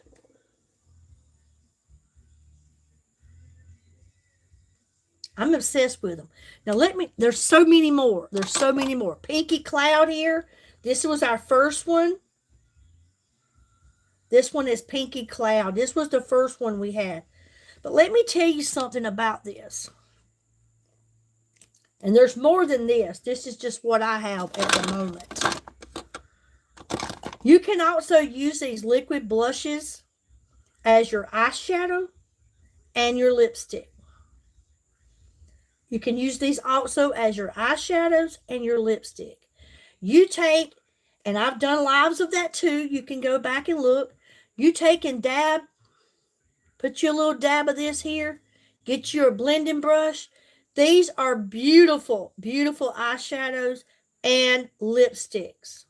I'm obsessed with them. Now there's so many more. There's so many more. Pinky Cloud here. This was our first one. This one is Pinky Cloud. This was the first one we had. But let me tell you something about this. And there's more than this. This is just what I have at the moment. You can also use these liquid blushes as your eyeshadow and your lipstick. You can use these also as your eyeshadows and your lipstick. You take, and I've done lives of that too. You can go back and look. You take and dab, put your little dab of this here. Get your blending brush. These are beautiful, beautiful eyeshadows and lipsticks.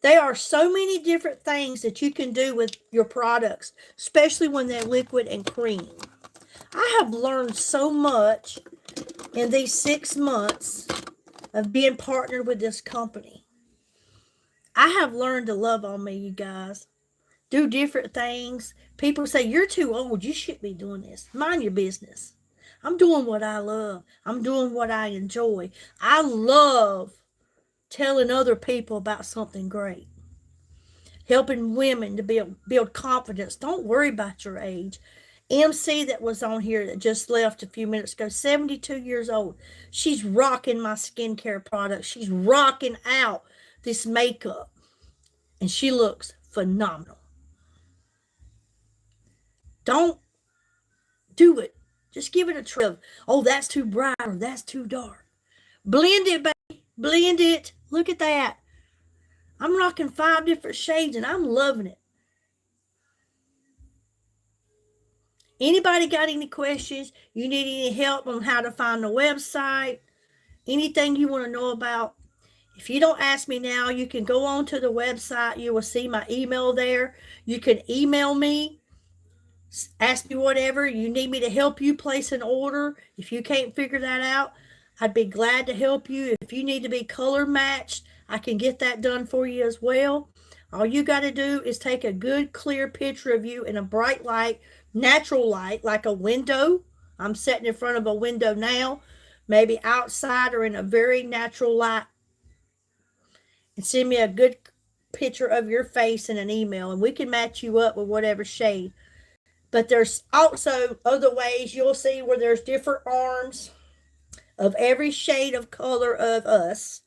There are so many different things that you can do with your products, especially when they're liquid and cream. I have learned so much in these 6 months of being partnered with this company. I have learned to love on me, you guys. Do different things. People say, you're too old. You shouldn't be doing this. Mind your business. I'm doing what I love. I'm doing what I enjoy. I love telling other people about something great. Helping women to build confidence. Don't worry about your age. MC that was on here that just left a few minutes ago, 72 years old. She's rocking my skincare products. She's rocking out this makeup. And she looks phenomenal. Don't do it. Just give it a try. Oh, that's too bright or that's too dark. Blend it, baby. Blend it. Look at that. I'm rocking 5 different shades and I'm loving it. Anybody got any questions? You need any help on how to find the website? Anything you want to know about? If you don't ask me now, you can go on to the website. You will see my email there. You can email me. Ask me whatever. You need me to help you place an order. If you can't figure that out, I'd be glad to help you. If you need to be color matched, I can get that done for you as well. All you got to do is take a good, clear picture of you in a bright light, natural light, like a window. I'm sitting in front of a window now, maybe outside or in a very natural light. And send me a good picture of your face in an email, and we can match you up with whatever shade. But there's also other ways you'll see where there's different arms of every shade of color of us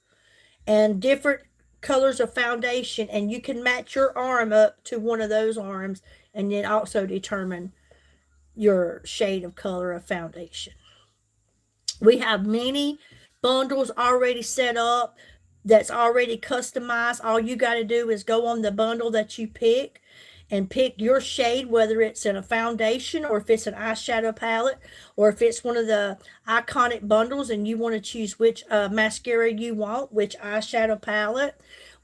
and different colors of foundation, and you can match your arm up to one of those arms and then also determine your shade of color of foundation. We have many bundles already set up that's already customized. All you got to do is go on the bundle that you pick and pick your shade, whether it's in a foundation or if it's an eyeshadow palette or if it's one of the iconic bundles and you want to choose which mascara you want, which eyeshadow palette,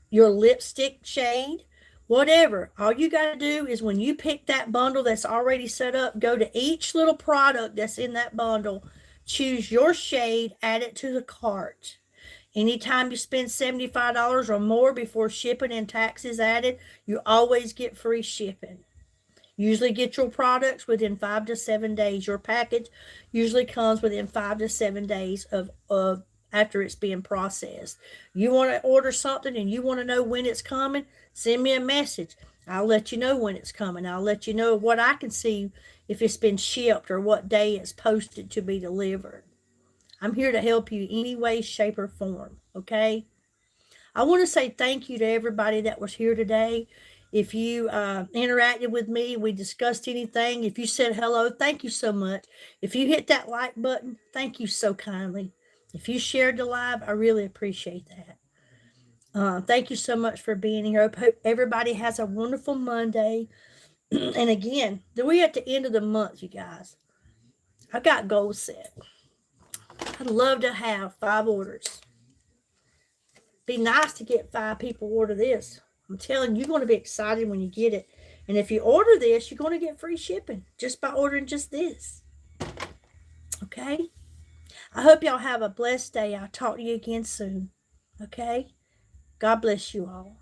your lipstick shade, whatever. All you got to do is when you pick that bundle that's already set up, go to each little product that's in that bundle, choose your shade, add it to the cart. Anytime you spend $75 or more before shipping and taxes added, you always get free shipping. Usually get your products within 5 to 7 days. Your package usually comes within 5 to 7 days of after it's being processed. You want to order something and you want to know when it's coming, send me a message. I'll let you know when it's coming. I'll let you know what I can see if it's been shipped or what day it's posted to be delivered. I'm here to help you any way, shape, or form, okay? I want to say thank you to everybody that was here today. If you interacted with me, we discussed anything. If you said hello, thank you so much. If you hit that like button, thank you so kindly. If you shared the live, I really appreciate that. Thank you so much for being here. I hope everybody has a wonderful Monday. And again, we're at the end of the month, you guys. I got goals set. I'd love to have 5 orders. Be nice to get 5 people order this. I'm telling you, you're going to be excited when you get it. And if you order this, you're going to get free shipping just by ordering just this. Okay? I hope y'all have a blessed day. I'll talk to you again soon. Okay? God bless you all.